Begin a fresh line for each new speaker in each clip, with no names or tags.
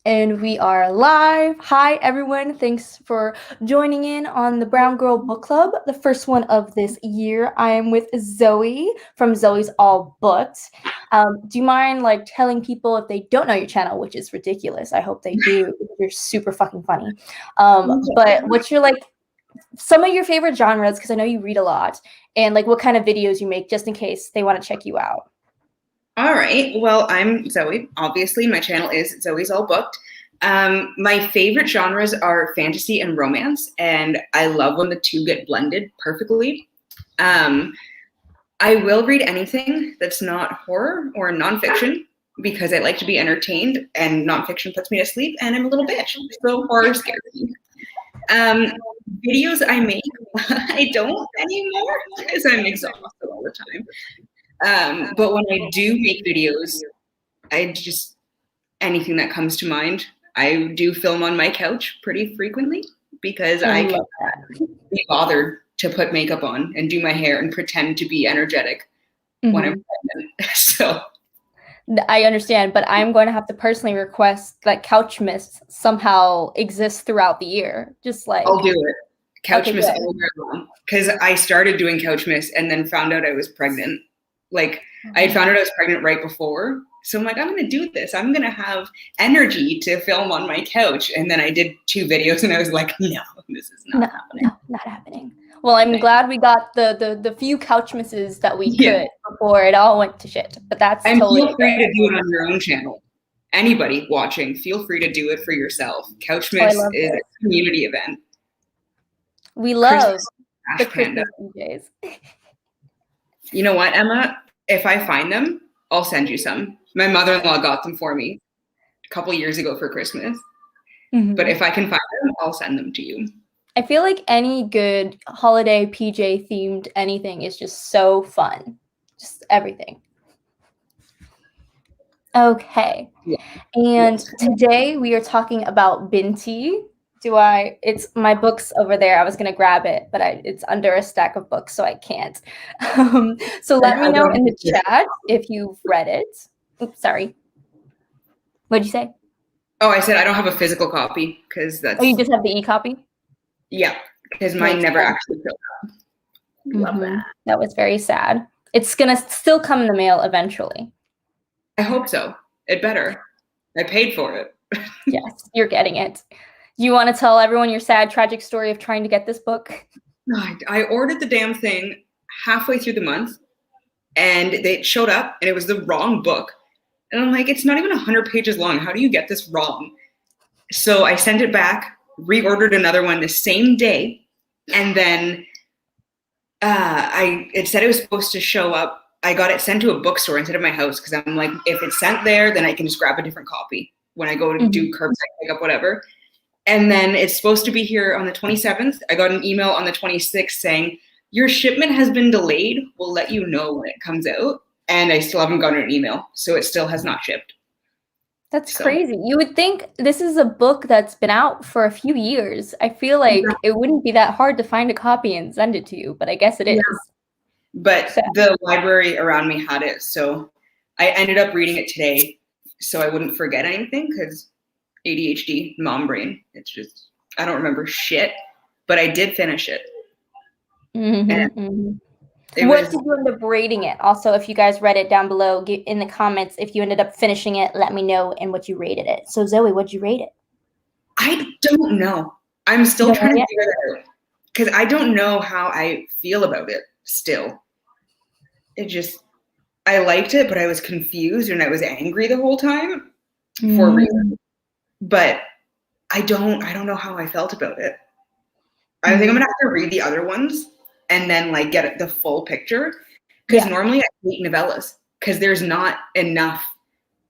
And we are live. Hi, everyone. Thanks for joining in on the Brown Girl Book Club, the first one of this year. I am with Zoe from ZOE'S All Booked. Do you mind telling people if they don't know your channel, which is ridiculous? I hope they do. You're super fucking funny. But what's your some of your favorite genres? Because I know you read a lot, and what kind of videos you make, just in case they want to check you out.
All right. Well, I'm Zoe. Obviously, my channel is ZOE'S All Booked. My favorite genres are fantasy and romance, and I love when the two get blended perfectly. I will read anything that's not horror or nonfiction because I like to be entertained, and nonfiction puts me to sleep, and I'm a little bitch, so horror scares me. Videos I make, I don't anymore because I'm exhausted all the time. But when I do make videos, I just, anything that comes to mind. I do film on my couch pretty frequently because I can't be bothered to put makeup on and do my hair and pretend to be energetic when I'm pregnant. So
I understand, but I'm going to have to personally request that Couch Miss somehow exists throughout the year.
I'll do it. Couch Miss all year long. Because I started doing Couch Miss and then found out I was pregnant. I had found out I was pregnant right before. So I'm like, I'm going to do this. I'm going to have energy to film on my couch. And then I did 2 videos and I was like, no, this is not happening.
No, not happening. Well, I'm glad we got the few couch misses that we could before it all went to shit. But that's totally
feel free to do it on your own channel. Anybody watching, feel free to do it for yourself. Couch Miss is a community event.
We love the Christmas DJs.
You know what, Emma? If I find them, I'll send you some. My mother-in-law got them for me a couple years ago for Christmas. But if I can find them, I'll send them to you.
I feel like any good holiday PJ themed anything is just so fun. Just everything. Okay. Yeah. And today we are talking about Binti. It's my book's over there. I was going to grab it, but it's under a stack of books, so I can't. So let me know in the chat if you've read it. Oops, sorry. What'd you say?
Oh, I said I don't have a physical copy because that's...
Oh, you just have the e-copy?
Yeah, because mine never actually filled out.
Love that. That was very sad. It's going to still come in the mail eventually.
I hope so. It better. I paid for it.
Yes, you're getting it. You want to tell everyone your sad, tragic story of trying to get this book?
I ordered the damn thing halfway through the month, and they showed up, and it was the wrong book. And I'm like, it's not even 100 pages long. How do you get this wrong? So I sent it back, reordered another one the same day, and then it said it was supposed to show up. I got it sent to a bookstore instead of my house because I'm like, if it's sent there, then I can just grab a different copy when I go to do curbside pickup, whatever. And then it's supposed to be here on the 27th. I got an email on the 26th saying, your shipment has been delayed. We'll let you know when it comes out. And I still haven't gotten an email. So it still has not shipped.
That's crazy. You would think this is a book that's been out for a few years. I feel like it wouldn't be that hard to find a copy and send it to you, but I guess it is.
But the library around me had it. So I ended up reading it today so I wouldn't forget anything because ADHD, mom brain. It's just, I don't remember shit, but I did finish it.
What did you end up rating it? Also, if you guys read it down below, in the comments, if you ended up finishing it, let me know and what you rated it. So Zoe, what'd you rate it?
I don't know. I'm still trying to figure that out because I don't know how I feel about it still. I liked it, but I was confused and I was angry the whole time for a reason. But I don't know how I felt about it. I think I'm gonna have to read the other ones and then get the full picture. Because normally I hate novellas because there's not enough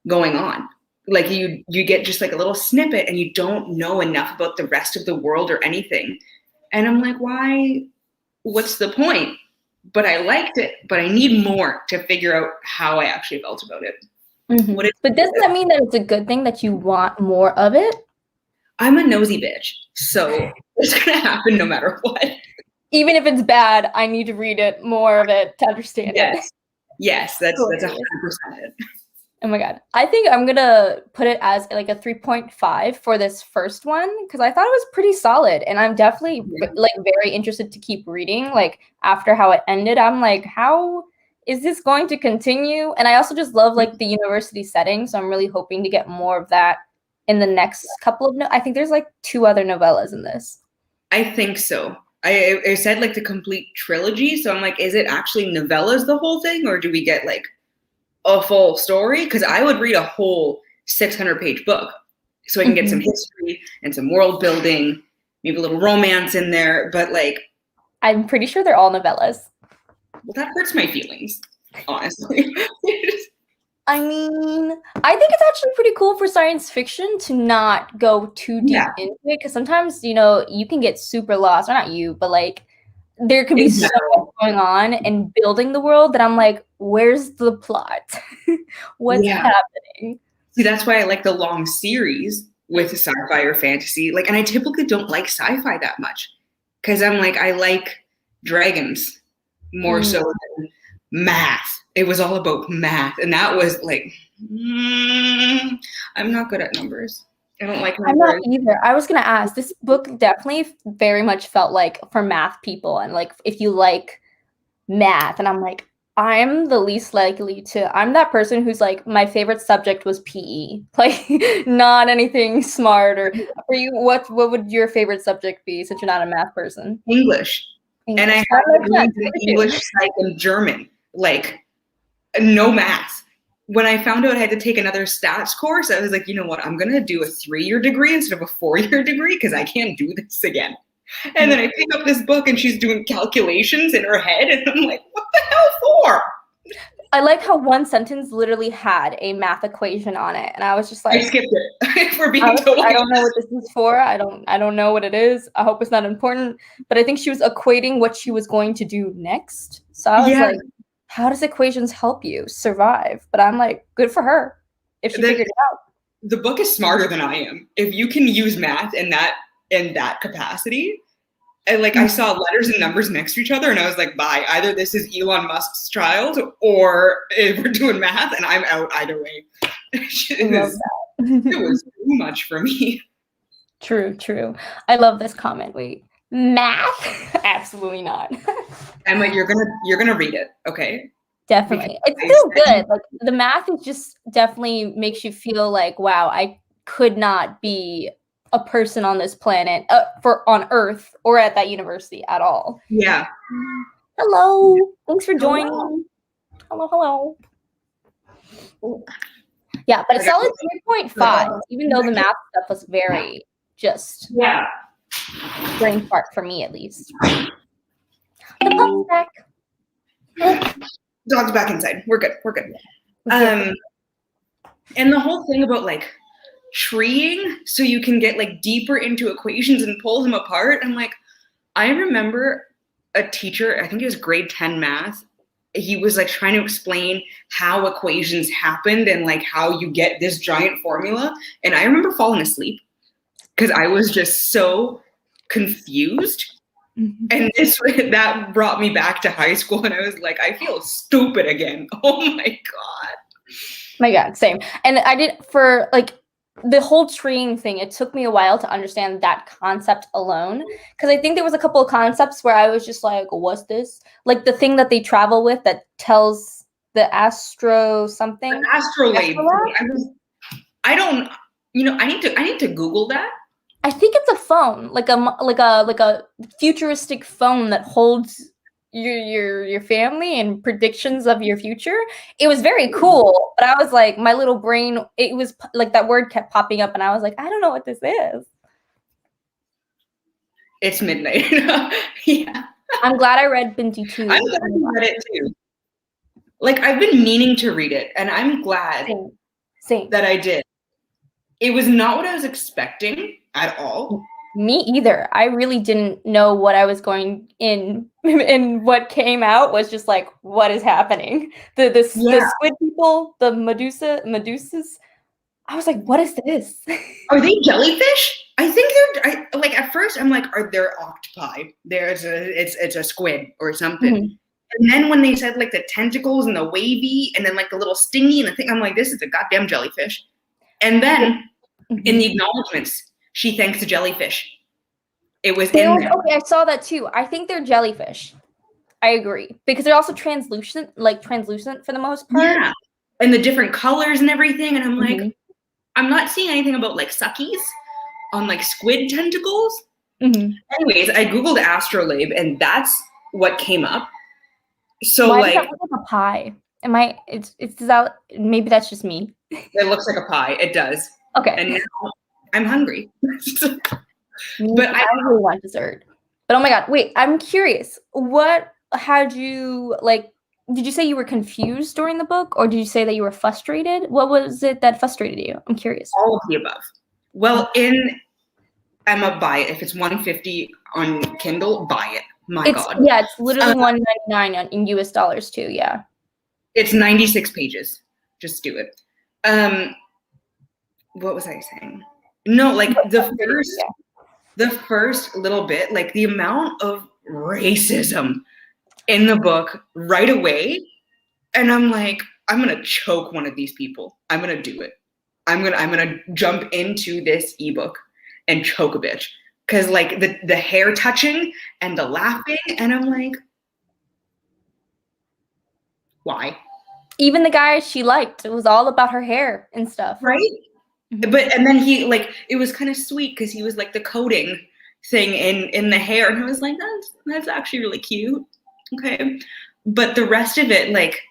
going on. You get just a little snippet and you don't know enough about the rest of the world or anything. And I'm like, why? What's the point? But I liked it, but I need more to figure out how I actually felt about it.
But doesn't that mean that it's a good thing that you want more of it?
I'm a nosy bitch, so it's going to happen no matter what.
Even if it's bad, I need to read it, more of it to understand
it. Yes, that's 100% it.
Oh my god. I think I'm gonna put it as like a 3.5 for this first one because I thought it was pretty solid, and I'm definitely like very interested to keep reading. Like after how it ended, I'm like, how is this going to continue? And I also just love like the university setting, so I'm really hoping to get more of that in the next couple of. I think there's like 2 other novellas in this.
I think so. I said like the complete trilogy, so I'm like, is it actually novellas the whole thing, or do we get like a full story? Because I would read a whole 600-page book so I can get some history and some world building, maybe a little romance in there. But like,
I'm pretty sure they're all novellas.
Well, that hurts my feelings, honestly.
I mean, I think it's actually pretty cool for science fiction to not go too deep into it, because sometimes, you can get super lost, or not you, but like there could be so much going on and building the world that I'm like, where's the plot? What's happening?
See, that's why I like the long series with sci-fi or fantasy. Like, and I typically don't like sci-fi that much because I'm like, I like dragons more so than math. It was all about math, and that was like, I'm not good at numbers. I don't like numbers.
I'm not either. I was gonna ask. This book definitely very much felt like for math people, and like if you like math, and I'm like, I'm the least likely to. I'm that person who's like, my favorite subject was PE, like not anything smart. Or for you, what would your favorite subject be since you're not a math person?
English. And I had to read English, Psych, and German. Like, no math. When I found out I had to take another stats course, I was like, you know what? I'm going to do a 3-year degree instead of a 4-year degree because I can't do this again. And then I pick up this book and she's doing calculations in her head. And I'm like, what the hell for?
I like how one sentence literally had a math equation on it. And I was just like,
I skipped it. For being
totally I don't know what this is for. I don't know what it is. I hope it's not important. But I think she was equating what she was going to do next. So I was like, how does equations help you survive? But I'm like, good for her if she figured it out.
The book is smarter than I am. If you can use math in that capacity, and like I saw letters and numbers next to each other, and I was like, bye. Either this is Elon Musk's child, or we're doing math, and I'm out either way. It was too much for me.
True. I love this comment. Wait. Math? Absolutely not.
I'm like, you're gonna read it, okay?
Definitely. It's still good. Like the math is just definitely makes you feel like, wow, I could not be a person on this planet on Earth or at that university at all.
Yeah.
Hello. Thanks for joining. Hello. Yeah, but it's solid 3.5, even though the math stuff was very just brain fart for me at least. The pup's back.
Dog's back inside. We're good. And the whole thing about like treeing so you can get like deeper into equations and pull them apart. I'm like, I remember a teacher, I think it was grade 10 math. He was like trying to explain how equations happened and like how you get this giant formula. And I remember falling asleep because I was just so confused. And that brought me back to high school, and I was like, I feel stupid again. Oh my god.
Same. And I did for like the whole treeing thing. It took me a while to understand that concept alone, because I think there was a couple of concepts where I was just like, what's this? Like the thing that they travel with that tells the astro something.
The astrolabe. I need to Google that.
I think it's a phone, like a futuristic phone that holds your family and predictions of your future. It was very cool, but I was like, my little brain, it was like that word kept popping up, and I was like, I don't know what this is.
It's midnight. Yeah.
I'm glad I read Binti too.
I'm glad you read it too. Like I've been meaning to read it, and I'm glad
Same.
that I did. It was not what I was expecting at all.
Me either. I really didn't know what I was going in, and what came out was just like, what is happening? The squid people, the medusas. I was like, what is this?
Are they jellyfish? I think they're like at first I'm like, are there octopi? It's a squid or something. And then when they said like the tentacles and the wavy and then like the little stingy and the thing, I'm like, this is a goddamn jellyfish. And then in the acknowledgements, she thanks the jellyfish. It was in there.
Okay, I saw that too. I think they're jellyfish. I agree. Because they're also translucent for the most part.
Yeah. And the different colors and everything. And I'm like, I'm not seeing anything about like suckies on like squid tentacles. Anyways, I Googled astrolabe and that's what came up. So
why
like,
does that look like a pie? Maybe that's just me.
It looks like a pie. It does.
Okay.
And now I'm hungry.
But I really want dessert. But oh my god, wait, I'm curious. What had you like? Did you say you were confused during the book, or did you say that you were frustrated? What was it that frustrated you? I'm curious.
All of the above. Well, Emma, buy it. If it's $150 on Kindle, buy it. God.
Yeah, it's literally $199 in US dollars too. Yeah.
It's 96 pages. Just do it. What was I saying? No, like the first little bit, like the amount of racism in the book right away. And I'm like, I'm going to choke one of these people. I'm going to do it. I'm going to jump into this ebook and choke a bitch. Cause like the hair touching and the laughing. And I'm like, why?
Even the guy she liked, it was all about her hair and stuff.
Right. But, and then he like, it was kind of sweet because he was like the coating thing in the hair. And I was like, that's actually really cute. Okay. But the rest of it, like,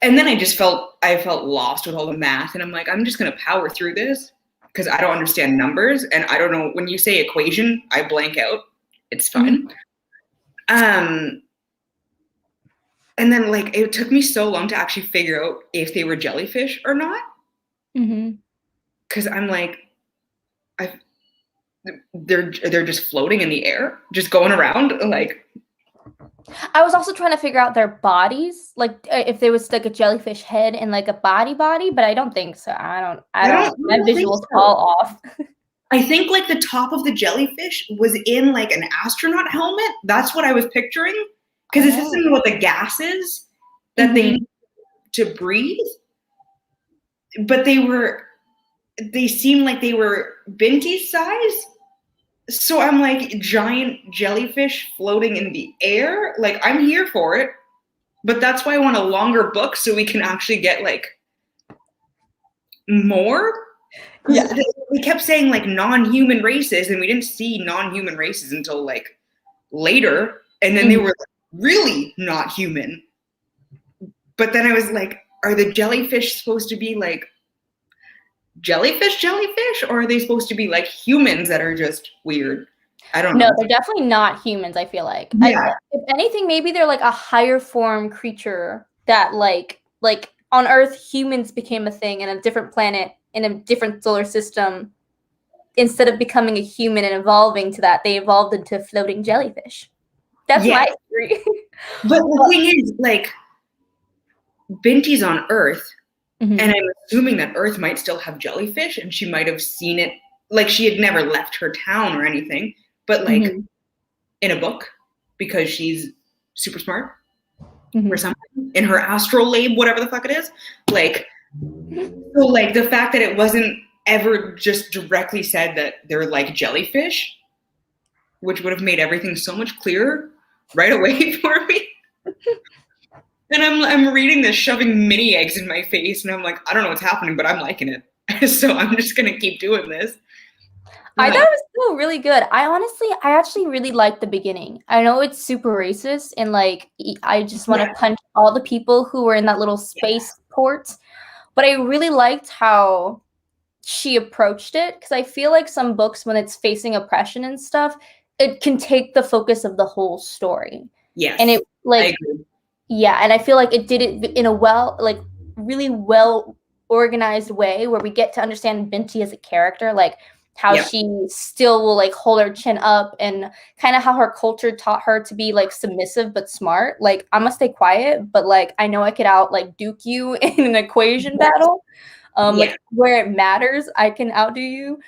and then I felt lost with all the math. And I'm like, I'm just going to power through this because I don't understand numbers. And I don't know, when you say equation, I blank out. It's fine. And then like, it took me so long to actually figure out if they were jellyfish or not. Cause I'm like, they're just floating in the air, just going around. Like,
I was also trying to figure out their bodies, like if there was like a jellyfish head and like a body, but I don't think so. I don't. My visuals fall off.
I think like the top of the jellyfish was in like an astronaut helmet. That's what I was picturing. Because it's just what the gases that they need to breathe. But they seemed like they were Binti's size. So I'm like, giant jellyfish floating in the air. Like, I'm here for it. But that's why I want a longer book so we can actually get like more. Yeah. They kept saying like non-human races, and we didn't see non-human races until like later. And then they were really not human. But then I was like, are the jellyfish supposed to be like jellyfish, or are they supposed to be like humans that are just weird? I don't know.
No, they're definitely not humans, I feel like. Yeah. If anything, maybe they're like a higher form creature that like on Earth, humans became a thing in a different planet, in a different solar system. Instead of becoming a human and evolving to that, they evolved into floating jellyfish. That's my theory.
But the thing is, like, Binti's on Earth, and I'm assuming that Earth might still have jellyfish, and she might have seen it. Like, she had never left her town or anything, but like in a book, because she's super smart or something, in her astrolabe, whatever the fuck it is. Like, so like the fact that it wasn't ever just directly said that they're like jellyfish, which would have made everything so much clearer right away for me. And I'm reading this, shoving mini eggs in my face, and I'm like, I don't know what's happening, but I'm liking it. So I'm just gonna keep doing this.
I thought it was still really good. I actually really liked the beginning. I know it's super racist, and like I just want to punch all the people who were in that little space port. But I really liked how she approached it, because I feel like some books, when it's facing oppression and stuff, it can take the focus of the whole story.
Yes.
And it like,
I agree.
Yeah, and I feel like it did it in a really well organized way where we get to understand Binti as a character, like how she still will like hold her chin up, and kind of how her culture taught her to be like submissive but smart. Like, I'm gonna stay quiet, but like I know I could out like duke you in an equation battle. Like where it matters, I can outdo you.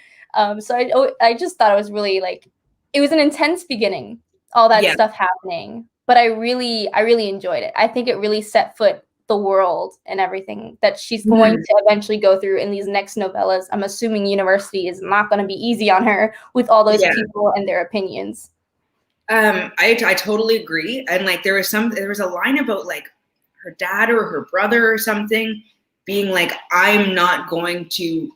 So I just thought it was really like, it was an intense beginning, all that stuff happening. but I really enjoyed it. I think it really set foot the world and everything that she's going to eventually go through in these next novellas. I'm assuming university is not going to be easy on her with all those people and their opinions.
I totally agree. And like there was a line about like her dad or her brother or something being like, I'm not going to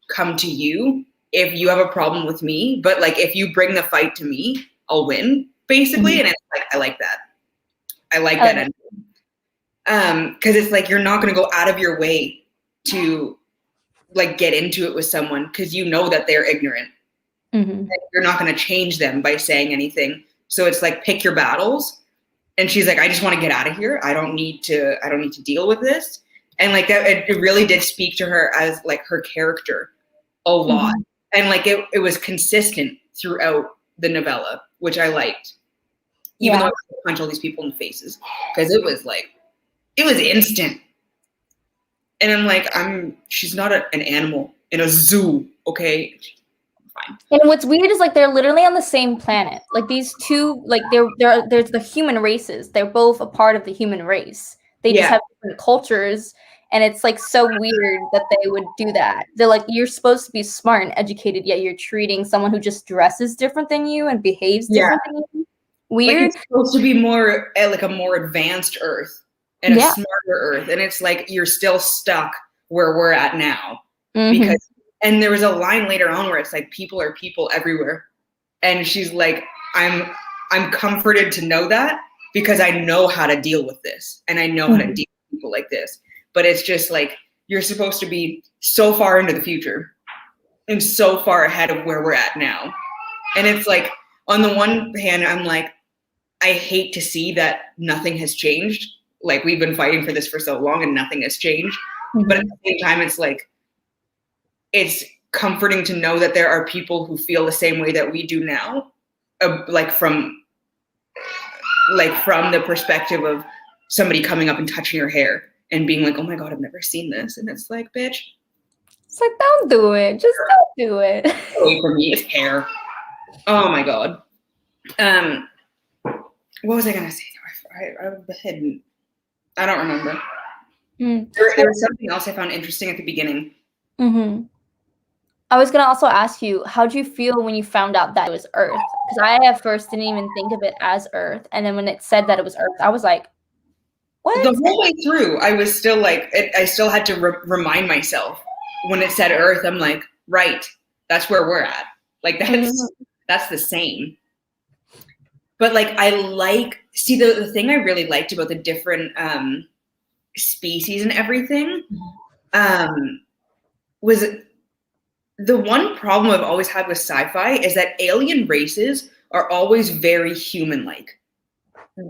come to you if you have a problem with me, but like if you bring the fight to me, I'll win, basically. And it's like I like that. I like that ending. Because it's like you're not going to go out of your way to like get into it with someone because you know that they're ignorant. And you're not going to change them by saying anything. So it's like pick your battles. And she's like, I just want to get out of here. I don't need to deal with this. And like that, it really did speak to her as like her character a lot. And like it was consistent throughout the novella, which I liked. Even though I punch all these people in the faces. Because it was instant. And I'm like, she's not an animal in a zoo, okay? Fine.
And what's weird is like they're literally on the same planet. Like these two, like there's the human races. They're both a part of the human race. They just have different cultures. And it's like so weird that they would do that. They're like, you're supposed to be smart and educated, yet you're treating someone who just dresses different than you and behaves different than you. Weird.
Like it's supposed to be more like a more advanced Earth and a smarter Earth. And it's like you're still stuck where we're at now. And there was a line later on where it's like people are people everywhere. And she's like, I'm comforted to know that because I know how to deal with this. And I know how to deal with people like this. But it's just like, you're supposed to be so far into the future and so far ahead of where we're at now. And it's like, on the one hand, I'm like, I hate to see that nothing has changed. Like we've been fighting for this for so long and nothing has changed. But at the same time, it's like, it's comforting to know that there are people who feel the same way that we do now. Like from the perspective of somebody coming up and touching your hair and being like, oh my God, I've never seen this. And it's like, bitch.
It's like, don't do it. Just don't do it.
Away from me, it's hair. Oh my God. What was I going to say? I don't remember. There was something else I found interesting at the beginning.
I was going to also ask you, how'd you feel when you found out that it was Earth? Because I at first didn't even think of it as Earth. And then when it said that it was Earth, I was like, what?
The whole way through, I was still like, I still had to remind myself. When it said Earth, I'm like, right, that's where we're at. Like, that's the same. But like, the thing I really liked about the different species and everything was the one problem I've always had with sci-fi is that alien races are always very human-like.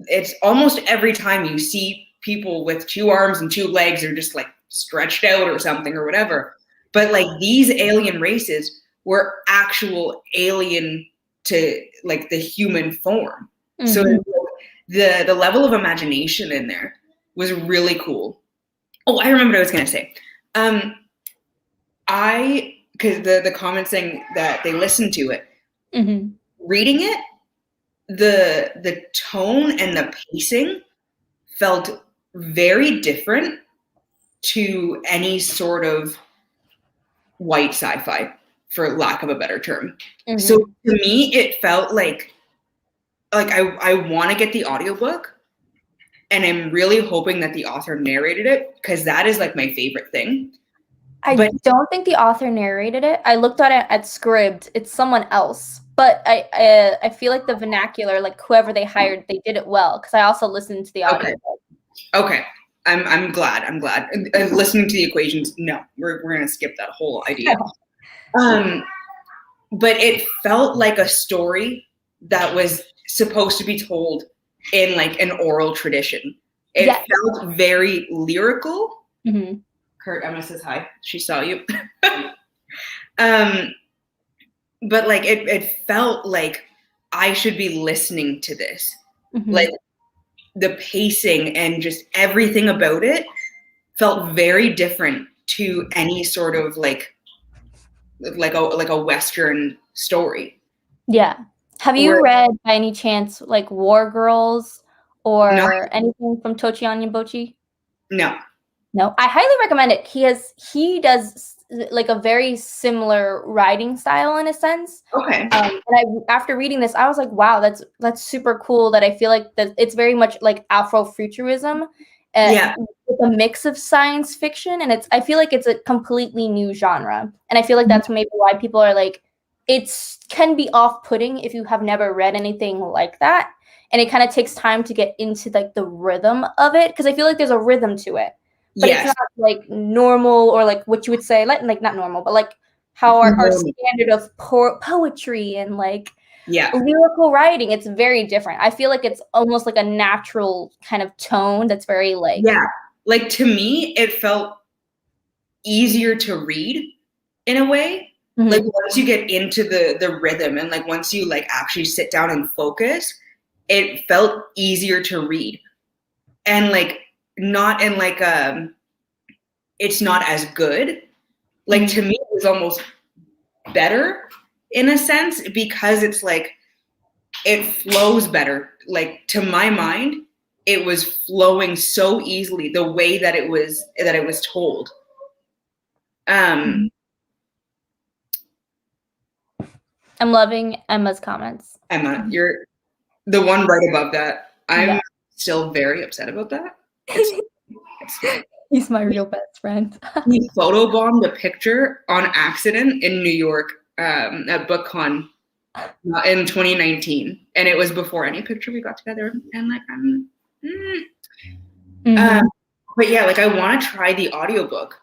It's almost every time you see people with 2 arms and 2 legs or just like stretched out or something or whatever. But like these alien races were actual alien to like the human form. So the level of imagination in there was really cool. Oh, I remember what I was going to say. Because the comments saying that they listened to it, reading it, the tone and the pacing felt very different to any sort of white sci-fi, for lack of a better term. So to me, it felt like I want to get the audiobook, and I'm really hoping that the author narrated it because that is like my favorite thing.
I don't think the author narrated it. I looked at it at Scribd. It's someone else. But I feel like the vernacular, like whoever they hired, they did it well because I also listened to the audio.
Okay. I'm glad. And listening to the equations, no, we're gonna skip that whole idea. But it felt like a story that was supposed to be told in like an oral tradition. It felt very lyrical. Kurt, Emma says hi. She saw you. But like it felt like I should be listening to this. Like the pacing and just everything about it felt very different to any sort of like a Western story.
Yeah. Have you read by any chance like War Girls or anything from Tochi Bochi?
No.
No, I highly recommend it. He does like a very similar writing style in a sense.
Okay.
And after reading this, I was like, wow, that's super cool. That I feel like that it's very much like Afrofuturism, with a mix of science fiction, and I feel like it's a completely new genre, and I feel like that's maybe why people are like, can be off-putting if you have never read anything like that, and it kind of takes time to get into like the rhythm of it, because I feel like there's a rhythm to it. But it's not like normal, or like what you would say, like not normal, but like how our standard of poetry and like lyrical writing, it's very different. I feel like it's almost like a natural kind of tone that's very like...
Yeah. Like to me, it felt easier to read in a way. Mm-hmm. Like once you get into the rhythm and like once you like actually sit down and focus, it felt easier to read. And like not in like it's not as good. Like to me, it was almost better in a sense, because it's like it flows better. Like to my mind, it was flowing so easily the way that it was told.
I'm loving Emma's comments.
Emma, you're the one right above that. I'm still very upset about that.
He's my real best friend.
He photobombed a picture on accident in New York at BookCon in 2019, and it was before any picture we got together. And like but yeah, like I want to try the audiobook.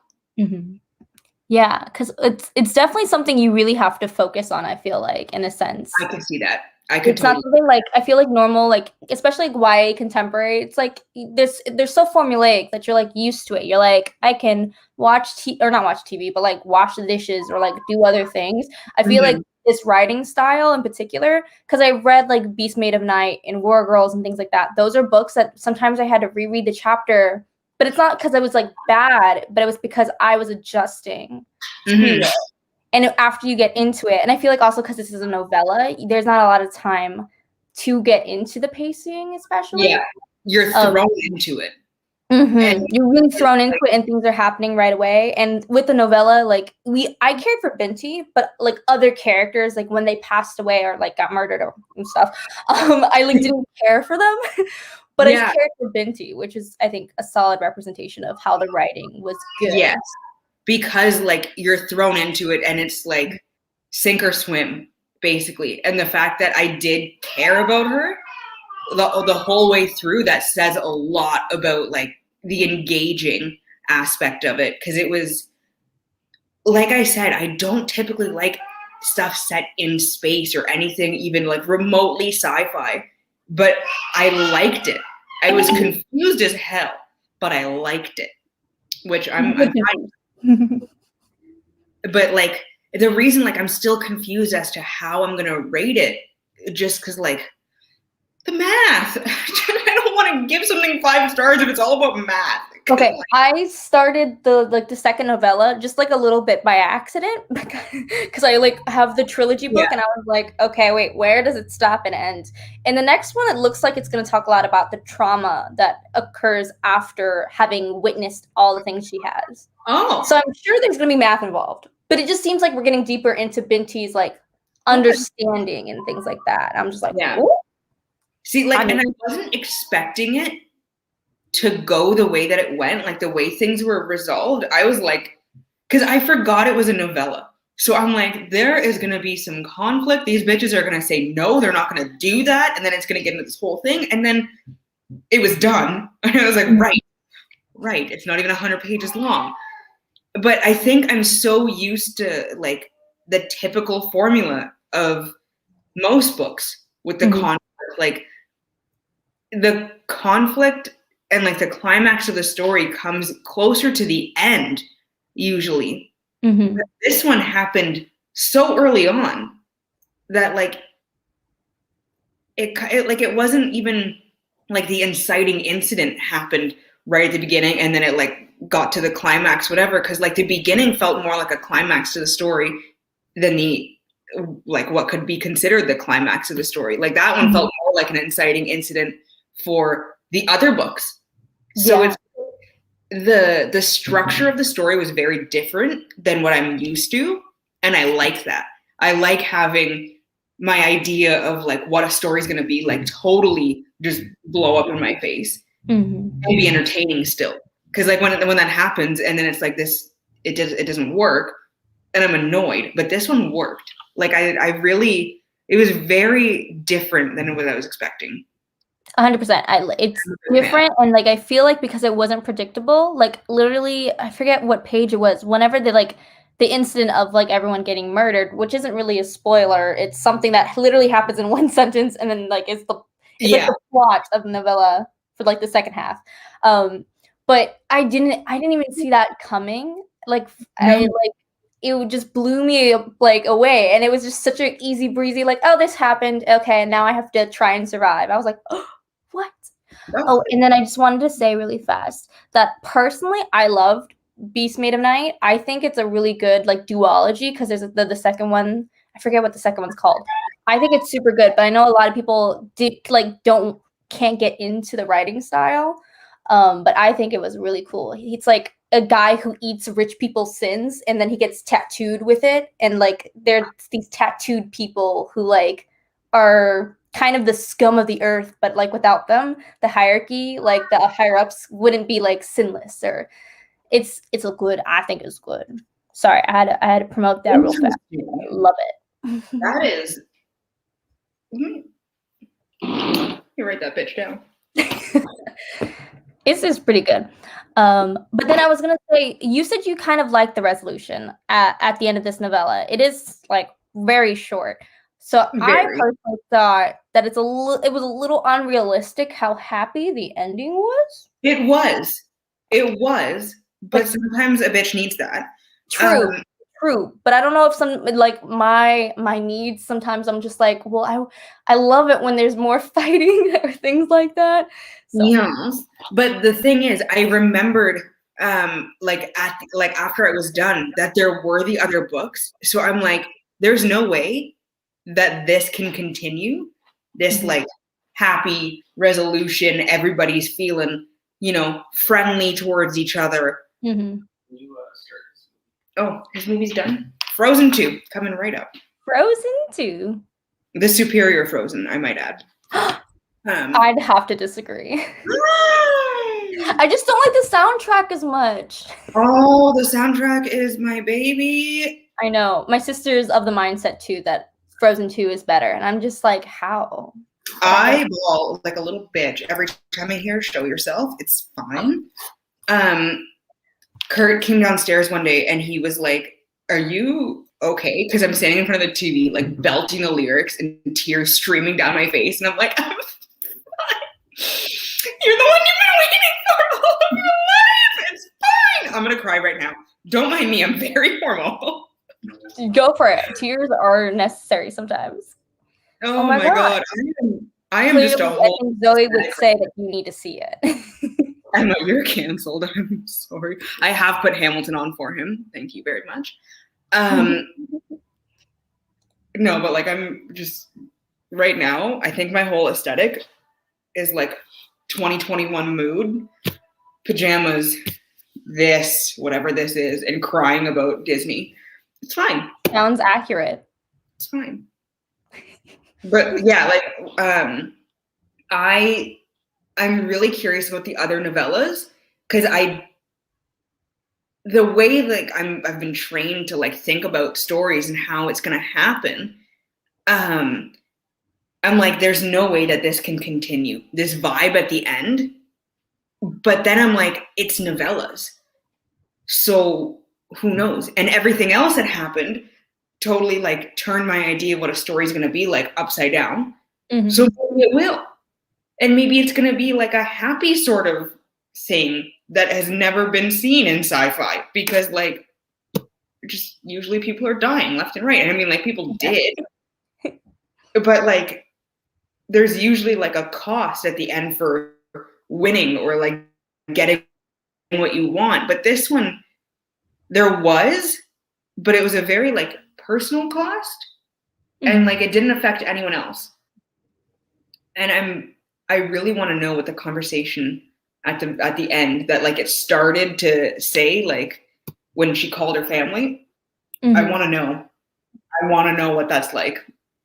Yeah, because it's definitely something you really have to focus on, I feel like, in a sense.
I can see that.
It's not something like, I feel like normal, like especially like YA contemporary, it's like they're so formulaic that you're like used to it. You're like, I can not watch TV, but like wash the dishes or like do other things. I feel like this writing style in particular, because I read like Beast Made of Night and War Girls and things like that. Those are books that sometimes I had to reread the chapter, but it's not because I was like bad, but it was because I was adjusting to it. And after you get into it, and I feel like also because this is a novella, there's not a lot of time to get into the pacing, especially.
Yeah, you're thrown into it.
And you're really thrown into it, and things are happening right away. And with the novella, like I cared for Binti, but like other characters, like when they passed away or like got murdered and stuff, I like didn't care for them. But I cared for Binti, which is, I think, a solid representation of how the writing was good.
Yes. Because like you're thrown into it and it's like sink or swim, basically. And the fact that I did care about her the whole way through, that says a lot about like the engaging aspect of it. Because it was, like I said, I don't typically like stuff set in space or anything even like remotely sci-fi, but I liked it. I was confused as hell, but I liked it, which I'm but like the reason like I'm still confused as to how I'm gonna rate it, just because like the math. I don't want to give something 5 stars if it's all about math.
Okay, I started the second novella just like a little bit by accident because I like have the trilogy book and I was like, okay, wait, where does it stop and end? And the next one, it looks like it's going to talk a lot about the trauma that occurs after having witnessed all the things she has.
Oh,
so I'm sure there's going to be math involved, but it just seems like we're getting deeper into Binti's like understanding and things like that. I'm just like, ooh.
See, like, and I wasn't expecting it to go the way that it went, like the way things were resolved. I was like, because I forgot it was a novella. So I'm like, there is going to be some conflict. These bitches are going to say, no, they're not going to do that. And then it's going to get into this whole thing. And then it was done. And I was like, right. It's not even 100 pages long. But I think I'm so used to like the typical formula of most books with the conflict, like the conflict and like the climax of the story comes closer to the end usually. But this one happened so early on that like it wasn't even like the inciting incident happened right at the beginning and then it like got to the climax, whatever, because like the beginning felt more like a climax to the story than the like what could be considered the climax of the story. Like that one felt more like an inciting incident for the other books. So it's the structure of the story was very different than what I'm used to, and I like that. I like having my idea of like what a story's going to be like totally just blow up in my face. And be entertaining still, because like when that happens and then it's like this, it doesn't work, and I'm annoyed. But this one worked. Like I really, it was very different than what I was expecting.
100%. It's different, and like I feel like because it wasn't predictable, like literally I forget what page it was, whenever the incident of like everyone getting murdered, which isn't really a spoiler, it's something that literally happens in one sentence, and then like it's like the plot of the novella for like the second half. But I didn't even see that coming. Like it just blew me like away, and it was just such an easy breezy, like, oh, this happened, okay, and now I have to try and survive. I was like, oh, what? Oh, and then I just wanted to say really fast that personally I loved Beast Made of Night. I think it's a really good like duology, because there's the second one, I forget what the second one's called. I think it's super good, but I know a lot of people can't get into the writing style. But I think it was really cool. It's like a guy who eats rich people's sins, and then he gets tattooed with it, and like there's these tattooed people who like are kind of the scum of the earth, but like without them, the hierarchy, like the higher ups wouldn't be like sinless. Or it's a good, I think it's good. Sorry, I had to promote that real fast. I love it.
That is, you write that bitch down.
It's pretty good. But then I was gonna say, you said you kind of liked the resolution at the end of this novella. It is like very short. So I personally thought that it was a little unrealistic how happy the ending was.
It was, but sometimes a bitch needs that.
True. But I don't know if some like my needs, sometimes I'm just like, well, I love it when there's more fighting or things like that. So.
Yes, but the thing is, I remembered after it was done that there were the other books. So I'm like, there's no way that this can continue. This like happy resolution, everybody's feeling, friendly towards each other. Oh, his movie's done. Frozen 2, coming right up.
Frozen 2.
The superior Frozen, I might add.
I'd have to disagree. I just don't like the soundtrack as much.
Oh, the soundtrack is my baby.
I know. My sister's of the mindset too that Frozen 2 is better, and I'm just like, how?
I bawl like a little bitch every time I hear "Show Yourself." It's fine. Kurt came downstairs one day and he was like, "Are you okay?" Because I'm standing in front of the TV, like belting the lyrics and tears streaming down my face, and I'm like, "I'm fine. You're the one you've been waiting for all of your life. It's fine." I'm gonna cry right now. Don't mind me. I'm very formal.
Go for it. Tears are necessary sometimes.
Oh my god. I am just a whole.
I think Zoe would say that you need to see it.
I know, you're canceled. I'm sorry. I have put Hamilton on for him. Thank you very much. No, but like I'm just right now, I think my whole aesthetic is like 2021 mood, pajamas, this, whatever this is, and crying about Disney. It's fine.
Sounds accurate.
It's fine. But yeah, like I'm really curious about the other novellas, because the way like I've been trained to like think about stories and how it's gonna happen. I'm like, there's no way that this can continue. This vibe at the end. But then I'm like, it's novellas. So who knows? And everything else that happened totally like turned my idea of what a story is gonna be like upside down. So maybe it will. And maybe it's going to be like a happy sort of thing that has never been seen in sci-fi, because like just usually people are dying left and right. And I mean, like people did, but like there's usually like a cost at the end for winning or like getting what you want. But this one, there was, but it was a very like personal cost, and like it didn't affect anyone else. And I really want to know what the conversation at the end that like it started to say, like when she called her family. I want to know. I want to know what that's like.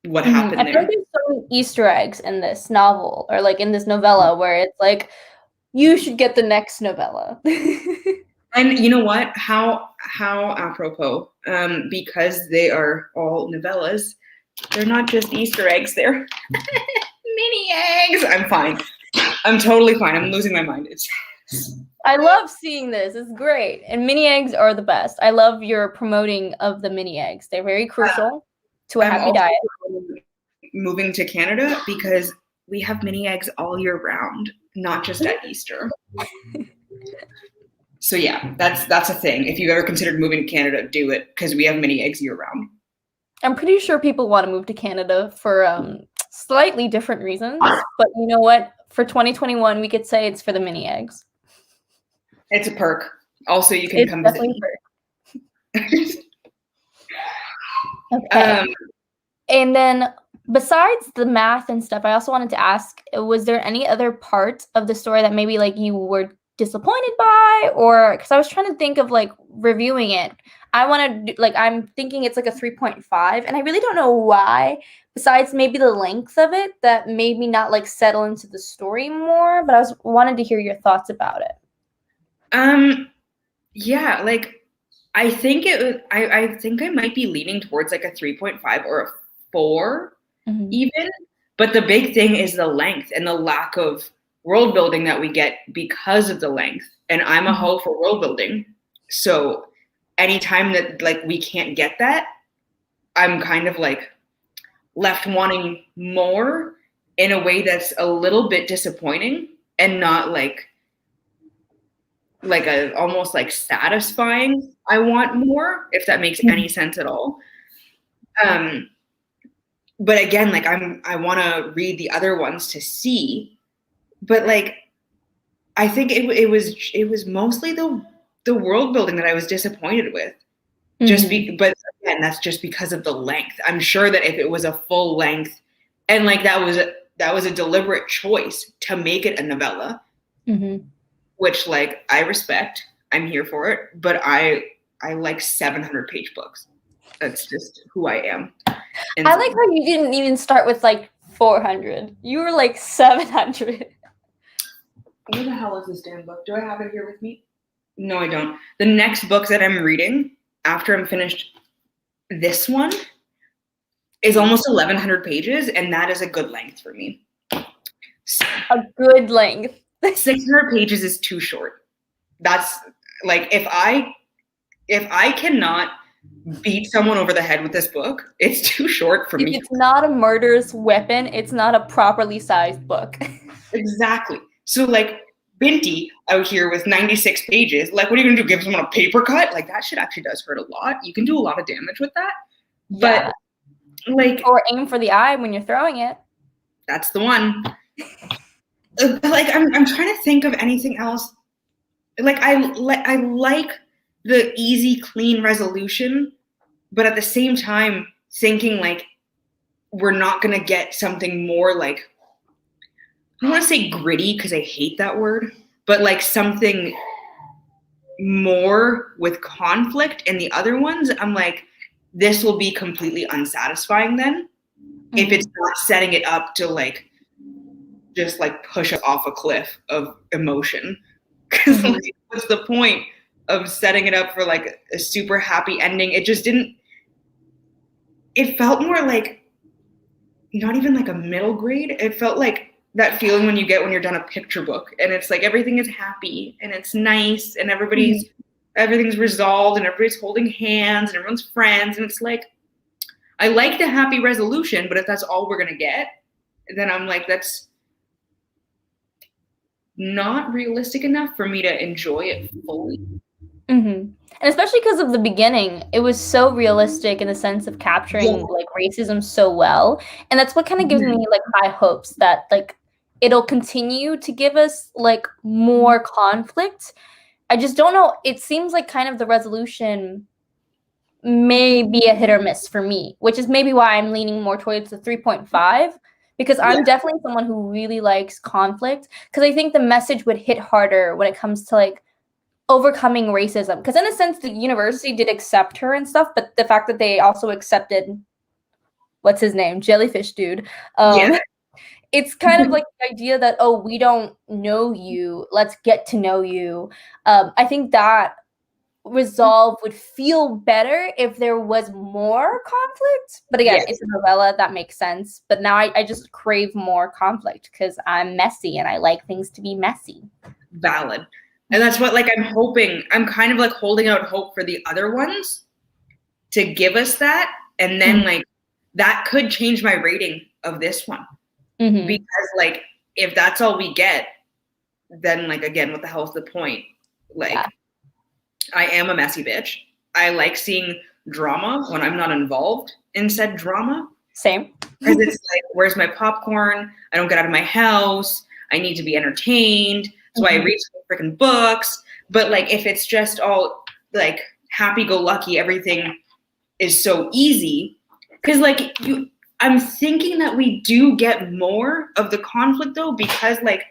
What happened
I
there?
feel like there's so many Easter eggs in this novel, or like in this novella, where it's like, you should get the next novella.
And you know what? How apropos, because they are all novellas. They're not just Easter eggs. They're mini eggs. I'm fine. I'm totally fine. I'm losing my mind.
I love seeing this. It's great. And mini eggs are the best. I love your promoting of the mini eggs. They're very crucial to a happy diet.
Moving to Canada because we have mini eggs all year round, not just at Easter. So yeah, that's a thing. If you've ever considered moving to Canada, do it because we have mini eggs year round.
I'm pretty sure people want to move to Canada for slightly different reasons, but you know what? For 2021, we could say it's for the mini eggs.
It's a perk. Also, you can come visit.
Okay. And then besides the math and stuff, I also wanted to ask, was there any other part of the story that maybe like you were disappointed by, or because I was trying to think of like reviewing it. I want to like, I'm thinking it's like a 3.5 and I really don't know why, besides maybe the length of it that made me not like settle into the story more, but I wanted to hear your thoughts about it.
Yeah, like I think I think I might be leaning towards like a 3.5 or a 4 even, but the big thing is the length and the lack of world building that we get because of the length. And I'm a hoe for world building. So anytime that like we can't get that, I'm kind of like left wanting more in a way that's a little bit disappointing and not like a almost like satisfying. I want more, if that makes any sense at all. But again, like I want to read the other ones to see, but like I think it was mostly the world building that I was disappointed with. But again, that's just because of the length. I'm sure that if it was a full length, and like that was a deliberate choice to make it a novella, which like I respect. I'm here for it, but I like 700-page books. That's just who I am. And
I like how you didn't even start with like 400. You were like 700.
Where the hell is this damn book? Do I have it here with me? No, I don't. The next book that I'm reading after I'm finished this one is almost 1,100 pages, and that is a good length for me.
A good length.
600 pages is too short. That's like if I cannot beat someone over the head with this book, it's too short for me.
It's not a murderous weapon. It's not a properly sized book.
Exactly. So like Binti out here with 96 pages, like what are you gonna do? Give someone a paper cut? Like that shit actually does hurt a lot. You can do a lot of damage with that.
Yeah.
But like,
or aim for the eye when you're throwing it.
That's the one. Like I'm trying to think of anything else. Like I like the easy, clean resolution, but at the same time thinking like we're not gonna get something more like, I don't want to say gritty because I hate that word, but like something more with conflict in the other ones. I'm like, this will be completely unsatisfying then if it's not setting it up to like just like push us off a cliff of emotion. Because like, what's the point of setting it up for like a super happy ending? It just didn't. It felt more like not even like a middle grade. It felt like that feeling when you get when you're done a picture book and it's like everything is happy and it's nice and everything's resolved and everybody's holding hands and everyone's friends, and it's like I like the happy resolution, but if that's all we're gonna get, then I'm like, that's not realistic enough for me to enjoy it fully.
And especially because of the beginning, it was so realistic in the sense of capturing like racism so well, and that's what kind of gives me like high hopes that like it'll continue to give us like more conflict. I just don't know. It seems like kind of the resolution may be a hit or miss for me, which is maybe why I'm leaning more towards the 3.5, because I'm definitely someone who really likes conflict, because I think the message would hit harder when it comes to like overcoming racism, because in a sense the university did accept her and stuff, but the fact that they also accepted what's his name, jellyfish dude, it's kind of like the idea that, oh, we don't know you, let's get to know you. I think that resolve would feel better if there was more conflict, but again, it's a novella, that makes sense. But now I just crave more conflict because I'm messy and I like things to be messy.
Valid. And that's what, like, I'm kind of like holding out hope for the other ones to give us that. And then like that could change my rating of this one. Because like, if that's all we get, then like, again, what the hell is the point? Like, I am a messy bitch. I like seeing drama when I'm not involved in said drama.
Same.
Because it's like, where's my popcorn? I don't get out of my house. I need to be entertained. So I read some freaking books. But like, if it's just all like happy-go-lucky, everything is so easy. Because like I'm thinking that we do get more of the conflict though, because like,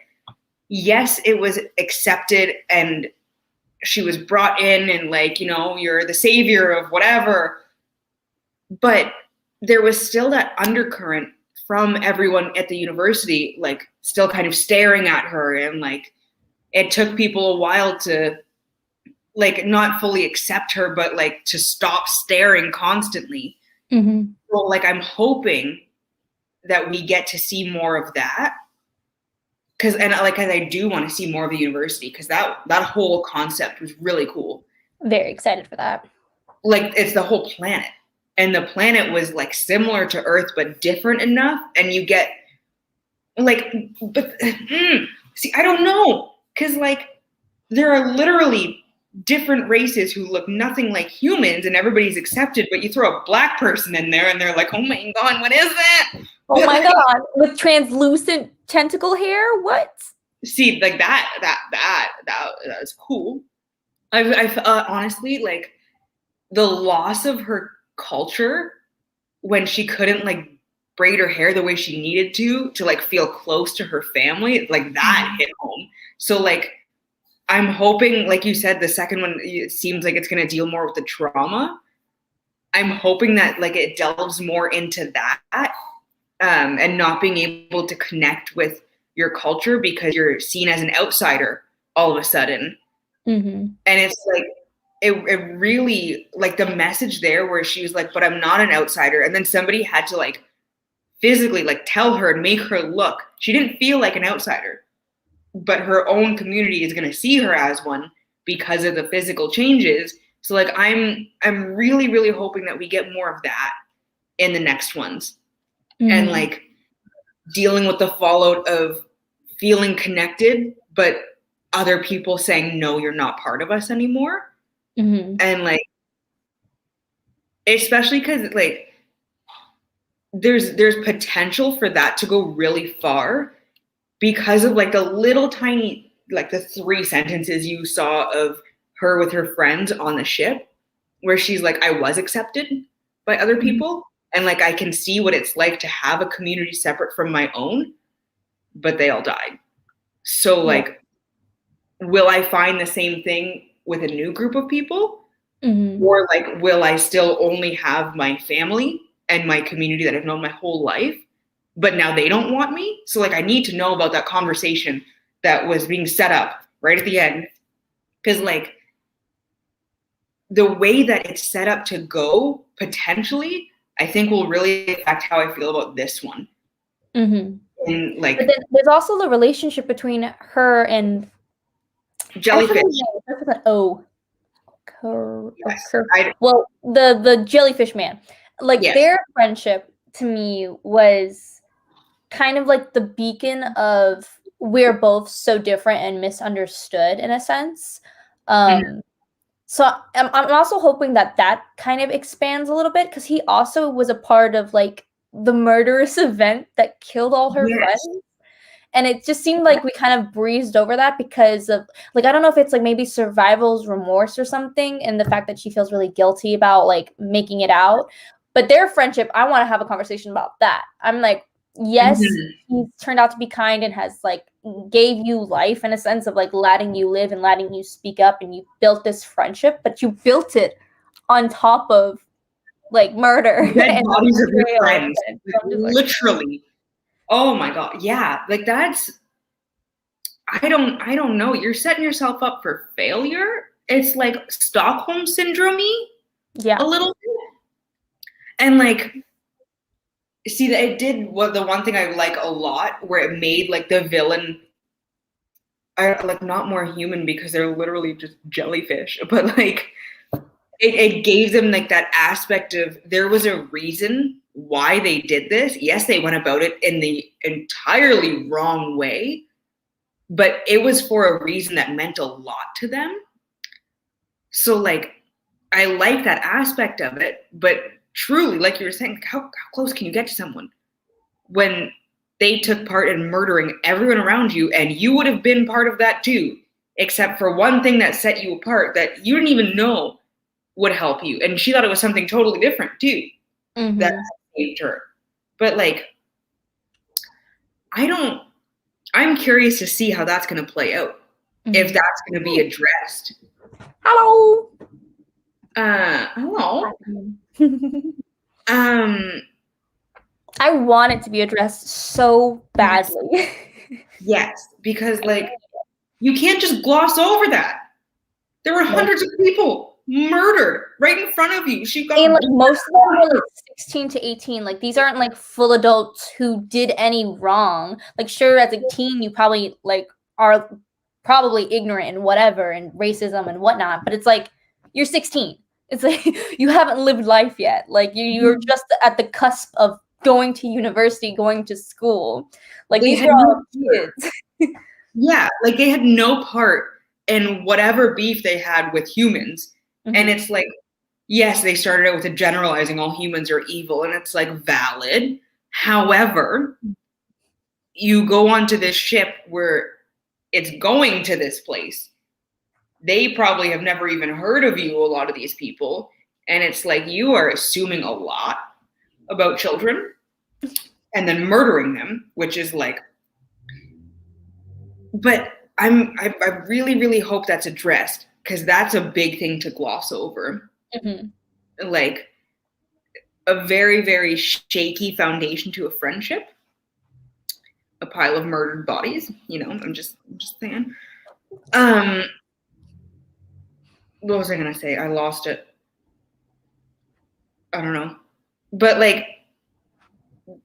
yes, it was accepted and she was brought in and like, you know, you're the savior of whatever. But there was still that undercurrent from everyone at the university, like still kind of staring at her. And like, it took people a while to like not fully accept her, but like to stop staring constantly. So like, I'm hoping that we get to see more of that. Cause I do want to see more of the university, because that whole concept was really cool.
Very excited for that.
Like, it's the whole planet, and the planet was like similar to Earth but different enough, and you get like, but see, I don't know, because like there are literally different races who look nothing like humans, and everybody's accepted, but you throw a black person in there and they're like, oh my god, what is that?
Oh my god, with translucent tentacle hair? What?
See, like that was cool. I honestly, like, the loss of her culture when she couldn't like braid her hair the way she needed to like feel close to her family, like that hit home. So like, I'm hoping, like you said, the second one, it seems like it's going to deal more with the trauma. I'm hoping that like it delves more into that, and not being able to connect with your culture because you're seen as an outsider all of a sudden. And it's like, it really, like the message there where she was like, but I'm not an outsider. And then somebody had to like physically like tell her and make her look. She didn't feel like an outsider, but her own community is going to see her as one because of the physical changes. So like, I'm really, really hoping that we get more of that in the next ones. And like dealing with the fallout of feeling connected, but other people saying, no, you're not part of us anymore. And like, especially because like there's potential for that to go really far because of like the little tiny, like the 3 sentences you saw of her with her friends on the ship, where she's like, I was accepted by other people. And like, I can see what it's like to have a community separate from my own, but they all died. So like, will I find the same thing with a new group of people? Or like, will I still only have my family and my community that I've known my whole life, but now they don't want me? So like, I need to know about that conversation that was being set up right at the end. Because like, the way that it's set up to go, potentially, I think will really affect how I feel about this one. And like,
but then there's also the relationship between her and
jellyfish.
Well, the jellyfish man. Like, their friendship to me was kind of like the beacon of we're both so different and misunderstood in a sense. So I'm also hoping that kind of expands a little bit, because he also was a part of like the murderous event that killed all her friends. And it just seemed like we kind of breezed over that because of like, I don't know if it's like maybe survival's remorse or something, and the fact that she feels really guilty about like making it out. But their friendship, I want to have a conversation about that. I'm like, yes,
Mhm.
he's turned out to be kind and has like gave you life in a sense of like letting you live and letting you speak up, and you built this friendship, but you built it on top of like murder
Dead
and
bodies of your
betrayal.
friends.
And
Like,
so I'm just like,
literally. Oh my God. Yeah. Like that's, I don't know. You're setting yourself up for failure. It's like Stockholm syndrome-y
yeah.
a little bit. And like, see that it did what the one thing I like a lot where it made like the villain like not more human because they're literally just jellyfish, but like it gave them like that aspect of there was a reason why they did this. Yes, they went about it in the entirely wrong way, but it was for a reason that meant a lot to them. So like I like that aspect of it, but truly, like you were saying, how close can you get to someone when they took part in murdering everyone around you, and you would have been part of that too, except for one thing that set you apart that you didn't even know would help you, and she thought it was something totally different too that saved her. But like, I'm curious to see how that's going to play out, if that's going to be addressed.
Hello.
Hello.
I want it to be addressed so badly.
Yes, because like you can't just gloss over that. There were hundreds of people murdered right in front of you. She got
and like most of them were like 16 to 18. Like these aren't like full adults who did any wrong. Like sure, as a teen, you probably like are probably ignorant and whatever and racism and whatnot. But it's like you're 16. It's like you haven't lived life yet. Like you're just at the cusp of going to university, going to school. Like these are all kids.
Yeah, like they had no part in whatever beef they had with humans. And it's like, yes, they started out with a generalizing all humans are evil, and it's like valid. However, you go onto this ship where it's going to this place. They probably have never even heard of you, a lot of these people. And it's like you are assuming a lot about children and then murdering them, which is like, but I really, really hope that's addressed, because that's a big thing to gloss over. Like a very, very shaky foundation to a friendship, a pile of murdered bodies. You know, I'm just saying. What was I gonna say? I lost it. I don't know. But like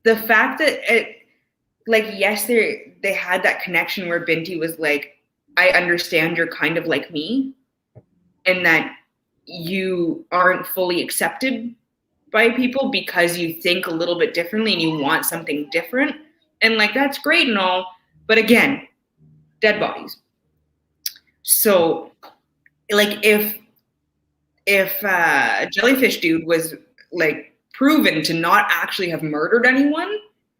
the fact that it, like, yes, they had that connection where Binti was like, I understand you're kind of like me, and that you aren't fully accepted by people because you think a little bit differently and you want something different. And like that's great and all, but again, dead bodies. So like if jellyfish dude was like proven to not actually have murdered anyone,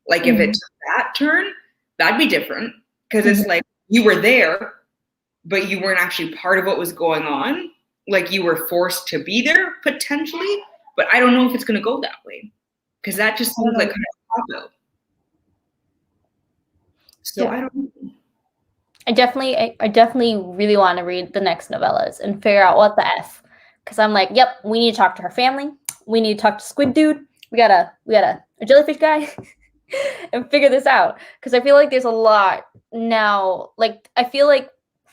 like if it took that turn, that'd be different, because it's like you were there but you weren't actually part of what was going on. Like you were forced to be there potentially, but I don't know if it's going to go that way, because that just seems like kind of a cop-out. So yeah. I don't know.
I definitely really want to read the next novellas and figure out what the F. Because I'm like, yep, we need to talk to her family. We need to talk to Squid Dude. We got a jellyfish guy and figure this out. Because I feel like there's a lot now. Like, I feel like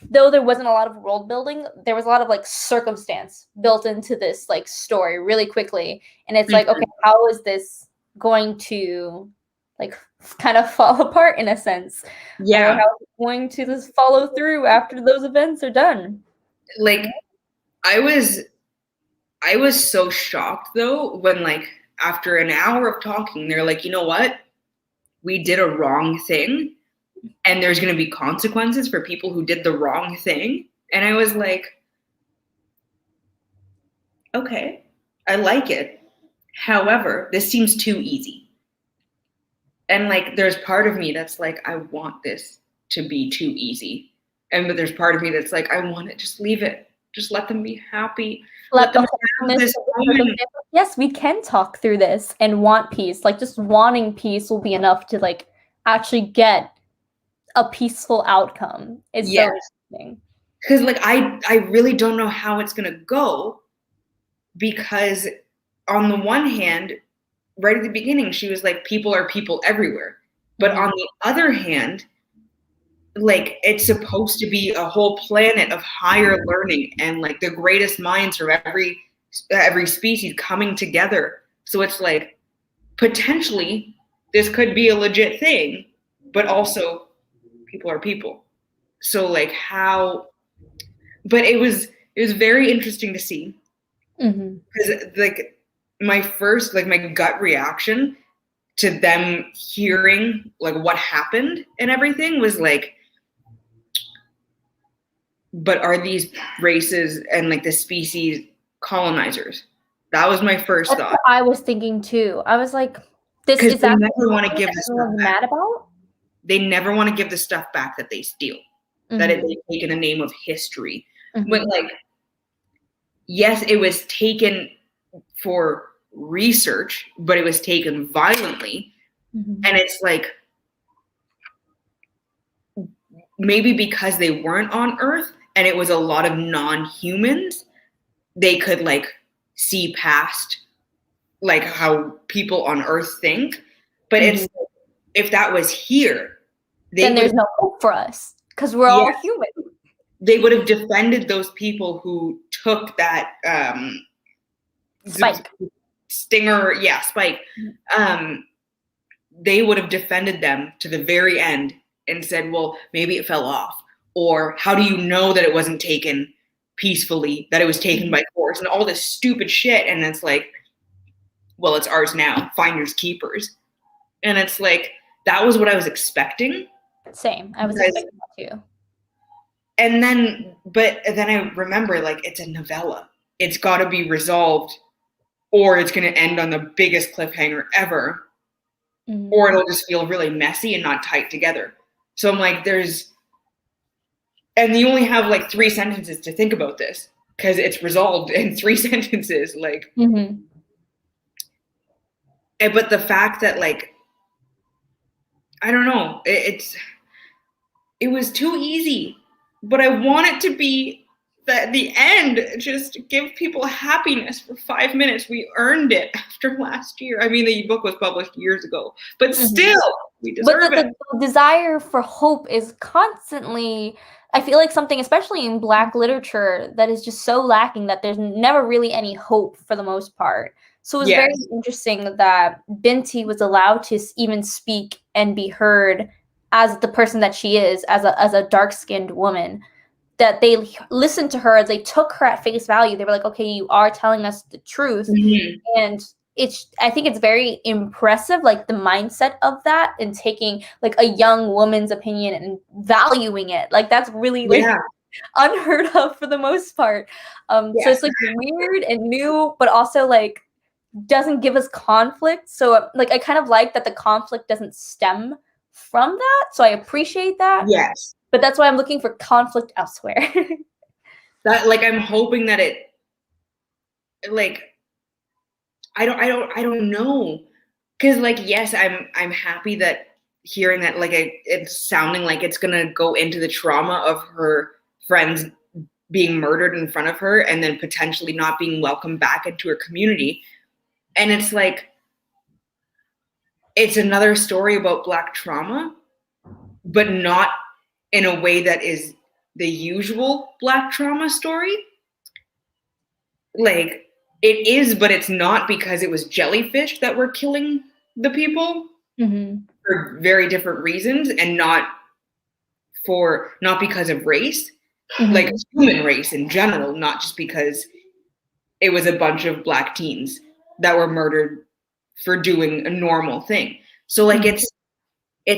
though there wasn't a lot of world building, there was a lot of like circumstance built into this like story really quickly. And it's like, okay, how is this going to like kind of fall apart in a sense?
Yeah.
Or how it's going to just follow through after those events are done.
Like I was so shocked though when like after an hour of talking, they're like, you know what? We did a wrong thing, and there's going to be consequences for people who did the wrong thing. And I was like, okay, I like it. However, this seems too easy. And like, there's part of me that's like, I want this to be too easy. But there's part of me that's like, I want it, just leave it. Just let them be happy.
Let
them
the
have this moment.
yes, we can talk through this and want peace. Like, just wanting peace will be enough to, like, actually get a peaceful outcome. It's so interesting.
Because, like, I really don't know how it's going to go, because on the one hand, right at the beginning, she was like, people are people everywhere. But on the other hand, like, it's supposed to be a whole planet of higher learning and, like, the greatest minds from every species coming together. So it's like, potentially this could be a legit thing, but also people are people. So, like, how, but it was very interesting to see, because like my first, like, my gut reaction to them hearing like what happened and everything was like, but are these races and, like, the species colonizers? That was my first
That's
thought.
what I was thinking too. I was like, this
Because
is
they
that
never want to give the stuff back.
mad about?
They never want to give the stuff back that they steal, that they take in the name of history. But, like, yes, it was taken for research, but it was taken violently. And it's like, maybe because they weren't on Earth and it was a lot of non-humans, they could, like, see past, like, how people on Earth think. But it's, if that was here,
then there's no hope for us, because we're all human.
They would have defended those people who took that
Spike.
Stinger, spike. They would have defended them to the very end and said, well, maybe it fell off. Or how do you know that it wasn't taken peacefully, that it was taken by force, and all this stupid shit. And it's like, well, it's ours now, finders keepers. And it's like, that was what I was expecting.
Same. I was expecting that too.
And then, but then I remember, like, it's a novella. It's got to be resolved, or it's going to end on the biggest cliffhanger ever, or it'll just feel really messy and not tight together. So I'm like, and you only have like 3 sentences to think about this, because it's resolved in 3 sentences. Like, but the fact that, like, I don't know, it was too easy. But I want it to be that the end, just give people happiness for 5 minutes. We earned it after last year. I mean, the book was published years ago, but still, we deserve it.
The desire for hope is constantly, I feel like, something, especially in Black literature, that is just so lacking, that there's never really any hope for the most part. So it was very interesting that Binti was allowed to even speak and be heard as the person that she is, as a dark-skinned woman, that they listened to her, they took her at face value. They were like, okay, you are telling us the truth. And I think it's very impressive, like, the mindset of that, and taking, like, a young woman's opinion and valuing it. Like, that's really, like, unheard of for the most part. So it's, like, weird and new, but also, like, doesn't give us conflict. So, like, I kind of like that the conflict doesn't stem from that. So I appreciate that.
Yes.
But that's why I'm looking for conflict elsewhere.
That, like, I'm hoping that it, like, I don't know. Cause, like, yes, I'm happy that hearing that, like, it's sounding like it's gonna go into the trauma of her friends being murdered in front of her and then potentially not being welcomed back into her community. And it's like, it's another story about Black trauma, but not in a way that is the usual Black trauma story. Like, it is, but it's not, because it was jellyfish that were killing the people for very different reasons, and not because of race, like human race in general, not just because it was a bunch of Black teens that were murdered for doing a normal thing. So, like, it's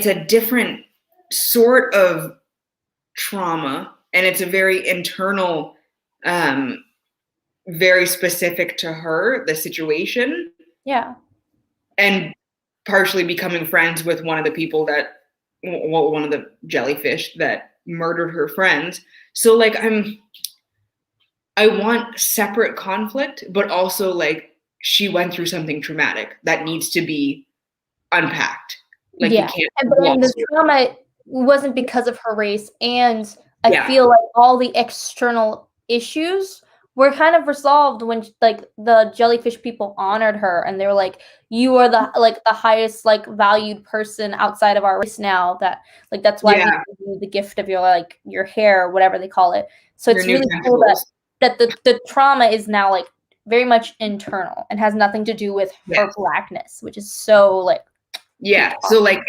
a different sort of trauma, and it's a very internal, very specific to her, the situation.
Yeah.
And partially becoming friends with one of the jellyfish that murdered her friends. So, like, I want separate conflict, but also like she went through something traumatic that needs to be unpacked. Like you can't
but then the trauma wasn't because of her race, and I feel like all the external issues were kind of resolved when like the jellyfish people honored her, and they were like, "You are the highest like valued person outside of our race now. That like that's why we give you the gift of your hair or whatever they call it." So it's really cool that the trauma is now like very much internal and has nothing to do with her blackness, which is so like.
Yeah, so like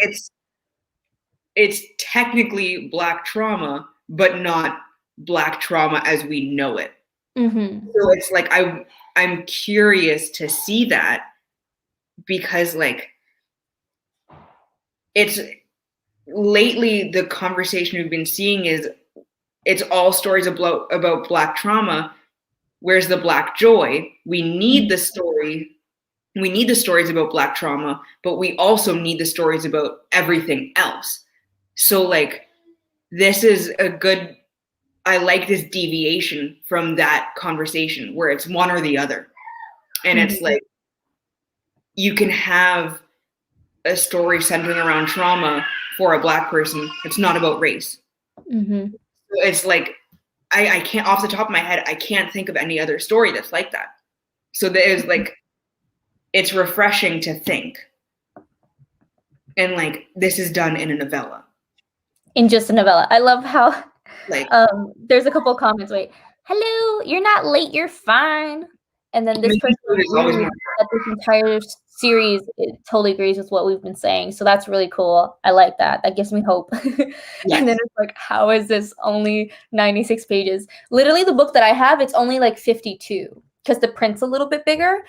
it's technically Black trauma, but not Black trauma as we know it. So it's like I'm curious to see that, because like it's lately the conversation we've been seeing is it's all stories about Black trauma. Where's the Black joy? We need the story. We need the stories about Black trauma, but we also need the stories about everything else. So like, this is a good, I like this deviation from that conversation where it's one or the other. And it's like, you can have a story centering around trauma for a Black person. It's not about race. So it's like, I can't, off the top of my head, I can't think of any other story that's like that. So there's like, it's refreshing to think. And like, this is done in a novella.
In just a novella. I love how like there's a couple of comments. Wait, hello, you're not late, you're fine. And then this person that this entire series totally agrees with what we've been saying. So that's really cool. I like that. That gives me hope. And then it's like, how is this only 96 pages? Literally the book that I have, it's only like 52 because the print's a little bit bigger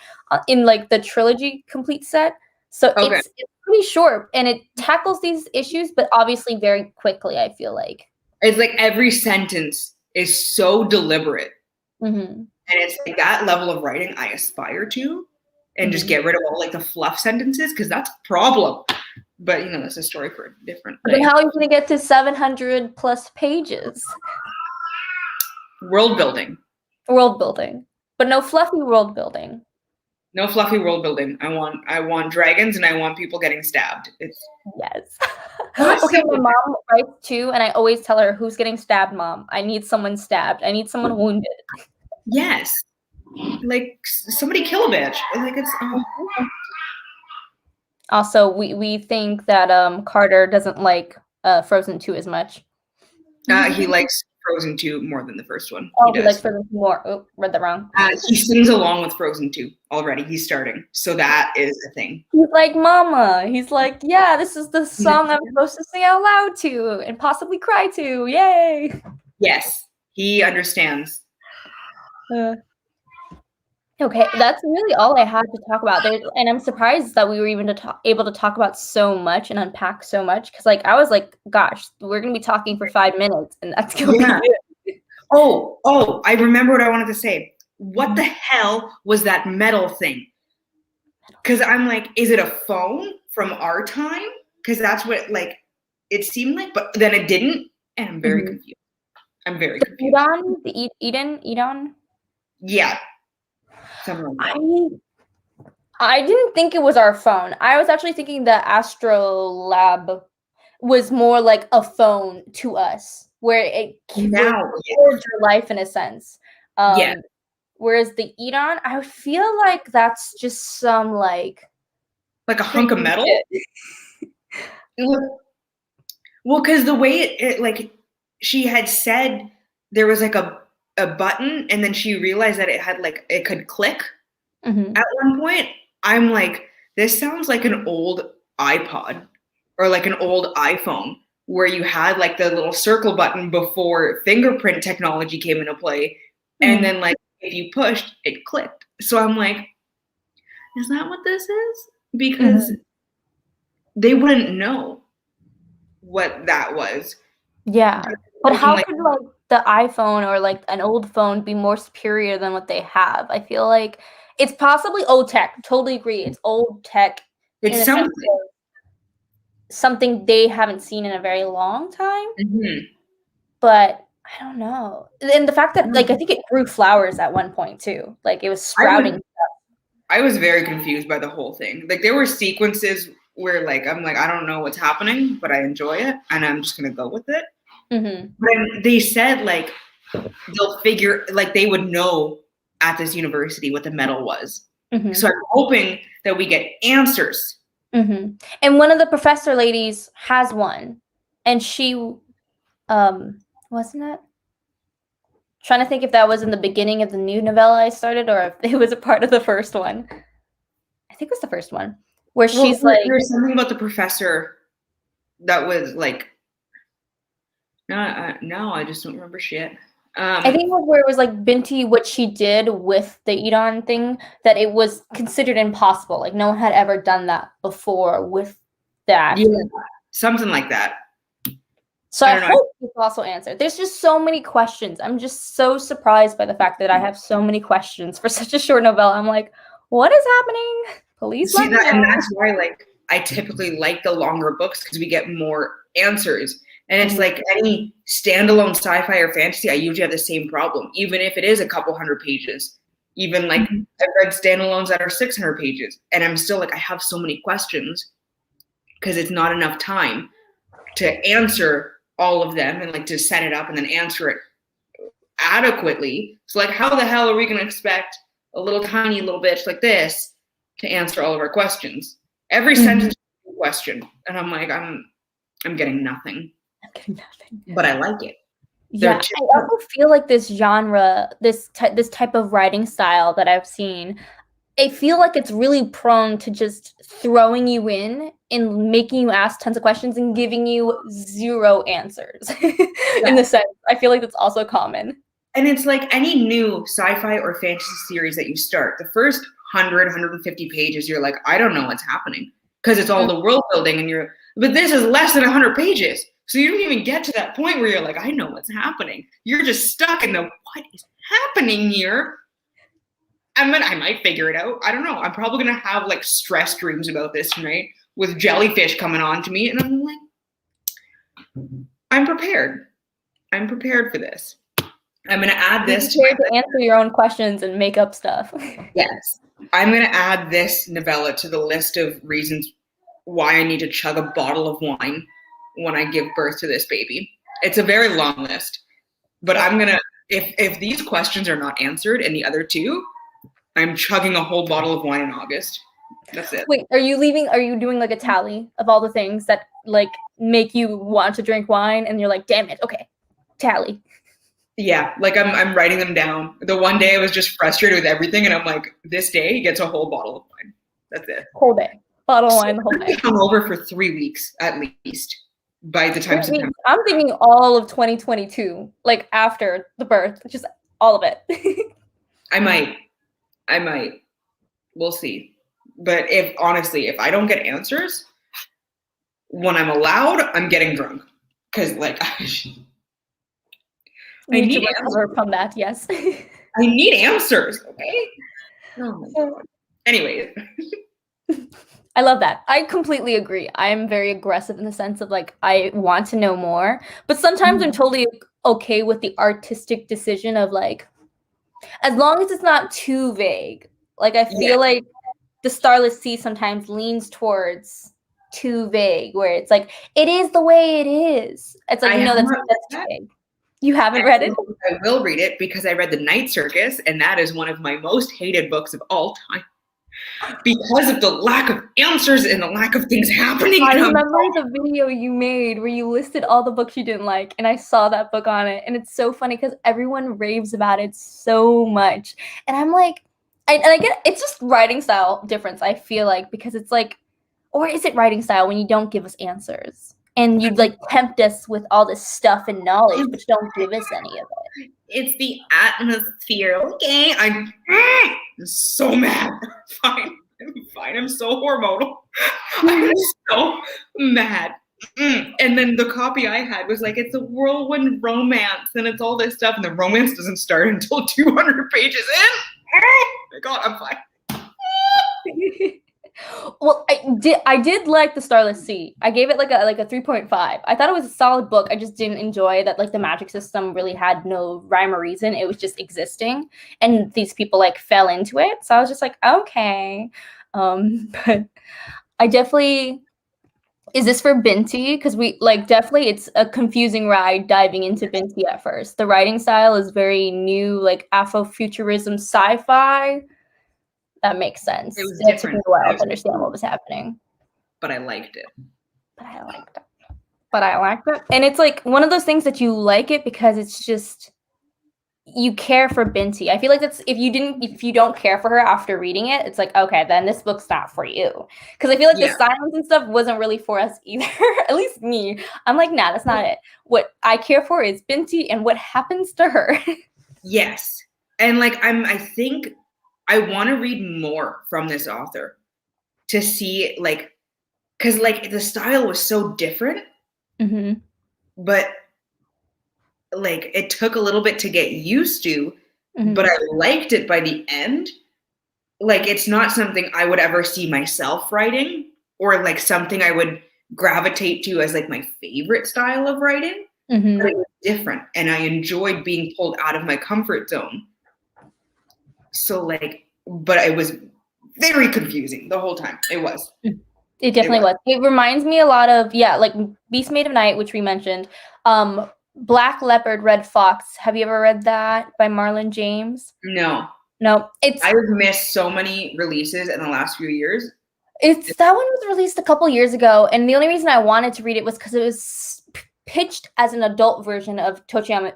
in like the trilogy complete set. So it's pretty short and it tackles these issues, but obviously very quickly, I feel like.
It's like every sentence is so deliberate. And it's like that level of writing I aspire to, and just get rid of all like the fluff sentences, because that's a problem. But you know, that's a story for a different thing.
But how are you going to get to 700 plus pages?
World building.
World building. But no fluffy world building.
No fluffy world building. I want dragons and I want people getting stabbed. It's
okay, my mom writes too, and I always tell her, "Who's getting stabbed, Mom? I need someone stabbed. I need someone wounded."
Yes, like somebody kill a bitch. Like it's.
Also, we think that Carter doesn't like Frozen 2 as much.
He likes Frozen 2 more than the first one.
Oh, he likes Frozen 2 more. Oh, read that wrong.
He sings along with Frozen 2 already. He's starting. So that is a thing.
He's like, Mama. He's like, yeah, this is the song I'm supposed to sing out loud to and possibly cry to. Yay.
Yes, he understands.
Okay, that's really all I had to talk about. And I'm surprised that we were even able to talk about so much and unpack so much. Because like I was like, gosh, we're gonna be talking for 5 minutes, and that's gonna be it.
Oh, I remember what I wanted to say. What the hell was that metal thing? Because I'm like, is it a phone from our time? Because that's what like it seemed like, but then it didn't, and I'm very confused. I'm very confused.
Edon?
Yeah.
I didn't think it was our phone. I was actually thinking the Astrolab was more like a phone to us, where it records your life in a sense. Whereas the Edon, I feel like that's just some like
a hunk of metal. Well, because the way it like she had said there was like a button, and then she realized that it had like it could click at one point. I'm like, this sounds like an old iPod or like an old iPhone where you had like the little circle button before fingerprint technology came into play, and then like if you pushed, it clicked. So I'm like, is that what this is? Because they wouldn't know what that was.
Yeah, but how could like the iPhone or like an old phone be more superior than what they have? I feel like it's possibly old tech. Totally agree. It's old tech.
It's
something they haven't seen in a very long time. But I don't know. And the fact that, like, I think it grew flowers at one point too. Like, it was sprouting.
I was very confused by the whole thing. Like, there were sequences where, like, I'm like, I don't know what's happening, but I enjoy it, and I'm just gonna go with it. But they said, like, they'll figure, like, they would know at this university what the medal was. So I'm hoping that we get answers.
And one of the professor ladies has one, and she, wasn't it? Trying to think if that was in the beginning of the new novella I started, or if it was a part of the first one. I think it was the first one, where she's like,
there's something about the professor that was like, no, I just don't remember shit.
I think it was where it was like Binti, what she did with the Edon thing, that it was considered impossible. Like, no one had ever done that before with that.
Yeah, something like that.
So I hope it's also answered. There's just so many questions. I'm just so surprised by the fact that I have so many questions for such a short novella. I'm like, what is happening? Please let me know.
And that's why, like, I typically like the longer books, because we get more answers. And it's like any standalone sci-fi or fantasy, I usually have the same problem, even if it is a couple hundred pages. Even like I've read standalones that are 600 pages, and I'm still like, I have so many questions because it's not enough time to answer all of them and like to set it up and then answer it adequately. So like, how the hell are we going to expect a little tiny little bitch like this to answer all of our questions? Every sentence is a question, and I'm like, I'm getting nothing. But I like it.
Yeah, I also feel like this genre, this type of writing style that I've seen, I feel like it's really prone to just throwing you in and making you ask tons of questions and giving you zero answers. In the sense, I feel like that's also common.
And it's like any new sci-fi or fantasy series that you start, the first 100, 150 pages, you're like, I don't know what's happening, because it's all the world building, and but this is less than 100 pages. So you don't even get to that point where you're like, I know what's happening. You're just stuck in the, what is happening here? I might figure it out. I don't know. I'm probably going to have like stress dreams about this tonight with jellyfish coming on to me. And I'm like, I'm prepared. I'm prepared for this. I'm going to add this.
You're prepared to answer your own questions and make up stuff.
Yes. I'm going to add this novella to the list of reasons why I need to chug a bottle of wine when I give birth to this baby. It's a very long list, but I'm going to, if these questions are not answered in the other two, I'm chugging a whole bottle of wine in August. That's it.
Wait, are you doing like a tally of all the things that like make you want to drink wine, and you're like, damn it, okay, tally.
Yeah, like I'm writing them down. The one day I was just frustrated with everything, and I'm like, this day gets a whole bottle of wine. That's it.
Whole day. Bottle of wine the whole day.
I'm over for 3 weeks at least by the time September.
I'm thinking all of 2022, like after the birth, just all of it.
I might. We'll see. But if I don't get answers when I'm allowed, I'm getting drunk. Because like I need to recover
from that, yes.
I need answers, okay? Oh my God. Anyway.
I love that. I completely agree. I'm very aggressive in the sense of like, I want to know more, but sometimes I'm totally okay with the artistic decision of like, as long as it's not too vague. Like, I feel like the Starless Sea sometimes leans towards too vague, where it's like, it is the way it is. It's like, that's too vague. You haven't read it?
I will read it because I read The Night Circus, and that is one of my most hated books of all time. Because of the lack of answers and the lack of things happening.
I remember the video you made where you listed all the books you didn't like, and I saw that book on it, and it's so funny because everyone raves about it so much, and I'm like, I get it's just writing style difference. I feel like, because it's like, or is it writing style when you don't give us answers and you like tempt us with all this stuff and knowledge, but you don't give us any of it?
It's the atmosphere. Okay, I'm so mad. I'm fine. I'm so hormonal. I'm so mad. And then the copy I had was like, it's a whirlwind romance, and it's all this stuff, and the romance doesn't start until 200 pages in. Oh my God, I'm fine.
Well, I did like The Starless Sea. I gave it like a 3.5. I thought it was a solid book. I just didn't enjoy that like the magic system really had no rhyme or reason. It was just existing, and these people like fell into it. So I was just like, okay. But I definitely. Is this for Binti? Because we like definitely it's a confusing ride diving into Binti at first. The writing style is very new, like Afrofuturism sci-fi. That makes sense.
It was
It took me
different.
a while to understand what was happening.
But I liked it.
But I liked it. And it's like one of those things that you like it because it's just you care for Binti. I feel like that's if you don't care for her after reading it, it's like, okay, then this book's not for you. Because I feel like the science and stuff wasn't really for us either. At least me. I'm like, nah, that's not it. What I care for is Binti and what happens to her.
Yes. And like I think I want to read more from this author to see like because like the style was so different.
Mm-hmm.
But like it took a little bit to get used to, but I liked it by the end. Like it's not something I would ever see myself writing or like something I would gravitate to as like my favorite style of writing. But it was different and I enjoyed being pulled out of my comfort zone. So like, but it was very confusing the whole time. It was.
It definitely was. It reminds me a lot of, like Beast Made of Night, which we mentioned. Black Leopard, Red Fox. Have you ever read that by Marlon James?
No.
I've
missed so many releases in the last few years.
That one was released a couple years ago, and the only reason I wanted to read it was because it was pitched as an adult version of Tochi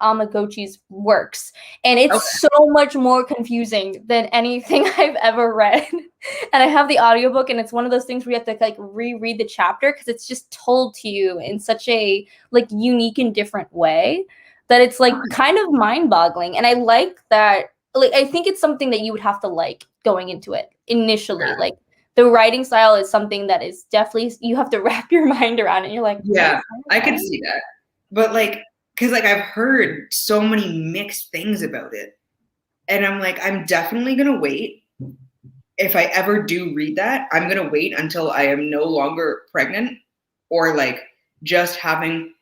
Amaguchi's works, and it's so much more confusing than anything I've ever read. And I have the audiobook, and it's one of those things where you have to like reread the chapter because it's just told to you in such a like unique and different way that it's like kind of mind-boggling. And I like that. Like I think it's something that you would have to like going into it initially.
Yeah.
Like the writing style is something that is definitely you have to wrap your mind around it. You're like,
yeah, I could see that. But like, because like I've heard so many mixed things about it. And I'm like, I'm definitely gonna wait. If I ever do read that, I'm gonna wait until I am no longer pregnant or like just having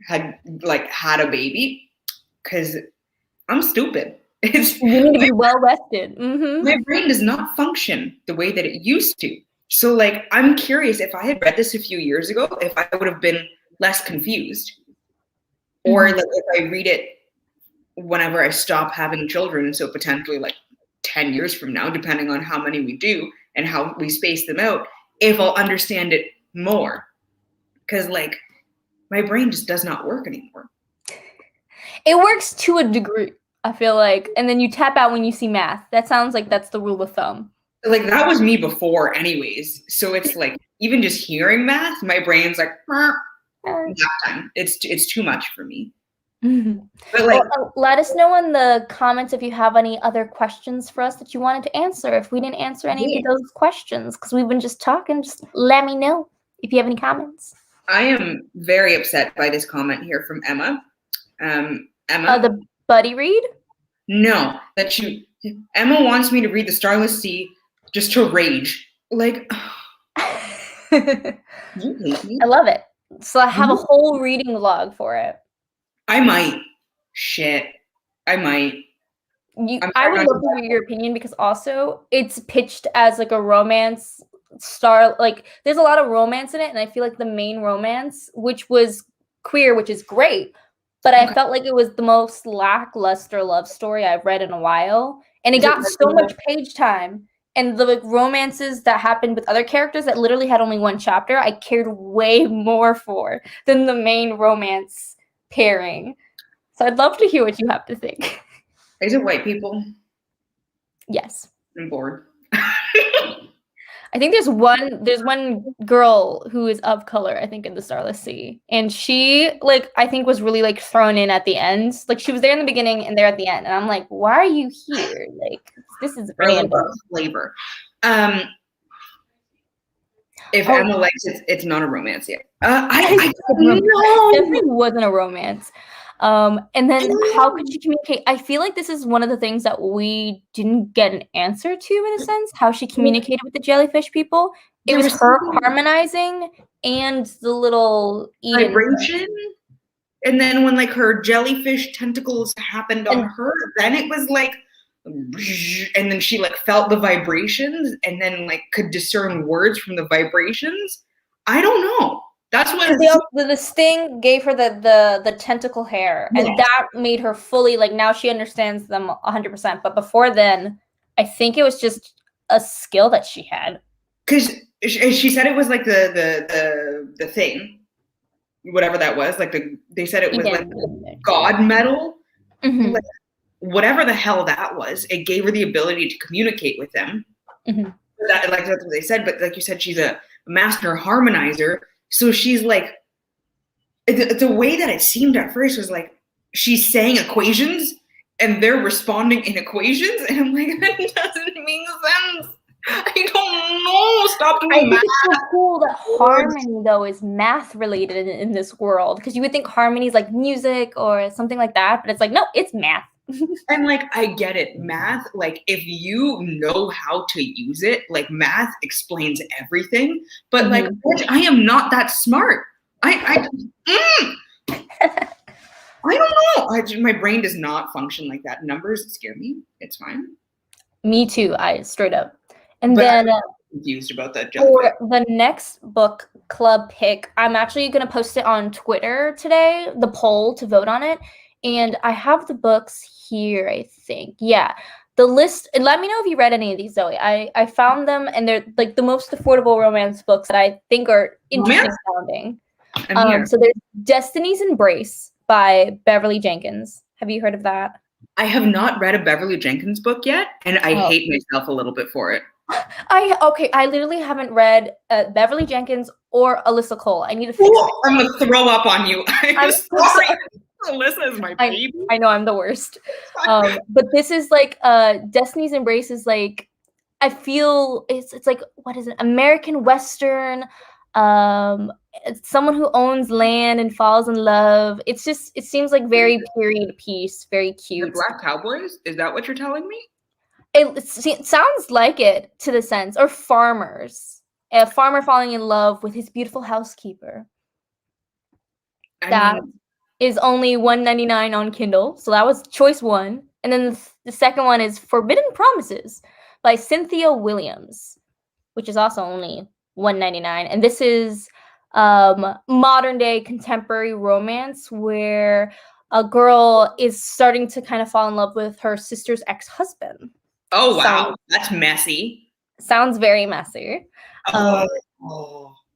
had a baby. Cause I'm stupid.
You need to be well rested. Mm-hmm.
My brain does not function the way that it used to. So like, I'm curious if I had read this a few years ago, if I would have been less confused. Or like if I read it whenever I stop having children, so potentially like 10 years from now, depending on how many we do and how we space them out, if I'll understand it more. Because like, my brain just does not work anymore.
It works to a degree. I feel like, and then you tap out when you see math. That sounds like that's the rule of thumb.
Like that was me before anyways. So it's like, even just hearing math, my brain's like, that time. It's too much for me. But like,
let us know in the comments if you have any other questions for us that you wanted to answer. If we didn't answer any of those questions, because we've been just talking, just let me know if you have any comments.
I am very upset by this comment here from Emma. Emma.
The buddy read?
No, Emma wants me to read The Starless Sea just to rage. Like, you hate me.
I love it. So I have a whole reading log for it.
I might. Shit. I might.
I would love to hear your opinion because also it's pitched as like a romance star. Like there's a lot of romance in it, and I feel like the main romance, which was queer, which is great, but I felt like it was the most lackluster love story I've read in a while, and it got so much page time. And the romances that happened with other characters that literally had only one chapter, I cared way more for than the main romance pairing. So I'd love to hear what you have to think.
Is it white people?
Yes.
I'm bored.
I think there's one girl who is of color, I think, in The Starless Sea. And she, like, I think was really, like, thrown in at the end. Like, she was there in the beginning and there at the end. And I'm like, why are you here? Like, this is random.
Flavor. If Emma likes it, it's not a romance yet. I
no, it definitely wasn't a romance. And then how could she communicate? I feel like this is one of the things that we didn't get an answer to, in a sense, how she communicated with the jellyfish people. It was her harmonizing and the little Eden
vibration. And then when like her jellyfish tentacles happened on her, then it was like, and then she like felt the vibrations and then like could discern words from the vibrations. I don't know. That's what
the sting gave her the tentacle hair, and that made her fully like, now she understands them 100%. But before then, I think it was just a skill that she had.
Because she said it was like the thing, whatever that was. Like they said it was like god metal, like, whatever the hell that was. It gave her the ability to communicate with them. That's what they said. But like you said, she's a master harmonizer. So she's like, the way that it seemed at first was like she's saying equations and they're responding in equations, and I'm like, that doesn't make sense. I don't know. Stop doing math. I think
it's so cool that harmony, though, is math related in this world, because you would think harmony is like music or something like that, but it's like, no, it's math.
And like, I get it. Math, like if you know how to use it, like math explains everything. But like, I am not that smart. I don't know. My brain does not function like that. Numbers scare me. It's fine.
Me too. I straight up. And then
I'm confused about that.
For the next book club pick, I'm actually going to post it on Twitter today, the poll to vote on it. And I have the books here, I think. Yeah. The list, and let me know if you read any of these, Zoe. I found them, and they're like the most affordable romance books that I think are interesting sounding. So there's Destiny's Embrace by Beverly Jenkins. Have you heard of that?
I have not read a Beverly Jenkins book yet, and I hate myself a little bit for it.
I literally haven't read Beverly Jenkins or Alyssa Cole. I need to fix it.
I'm gonna throw up on you. I'm sorry. Alyssa is my baby.
I know, I'm the worst. But this is like Destiny's Embrace is like, I feel it's like, what is it? American Western. It's someone who owns land and falls in love. It seems like very period piece, very cute.
The Black Cowboys? Is that what you're telling me?
It sounds like it, to the sense. Or farmers. A farmer falling in love with his beautiful housekeeper. That is only $1.99 on Kindle. So that was choice one. And then the second one is Forbidden Promises by Cynthia Williams, which is also only $1.99. And this is modern day contemporary romance where a girl is starting to kind of fall in love with her sister's ex-husband.
Oh, wow. That's messy.
Sounds very messy.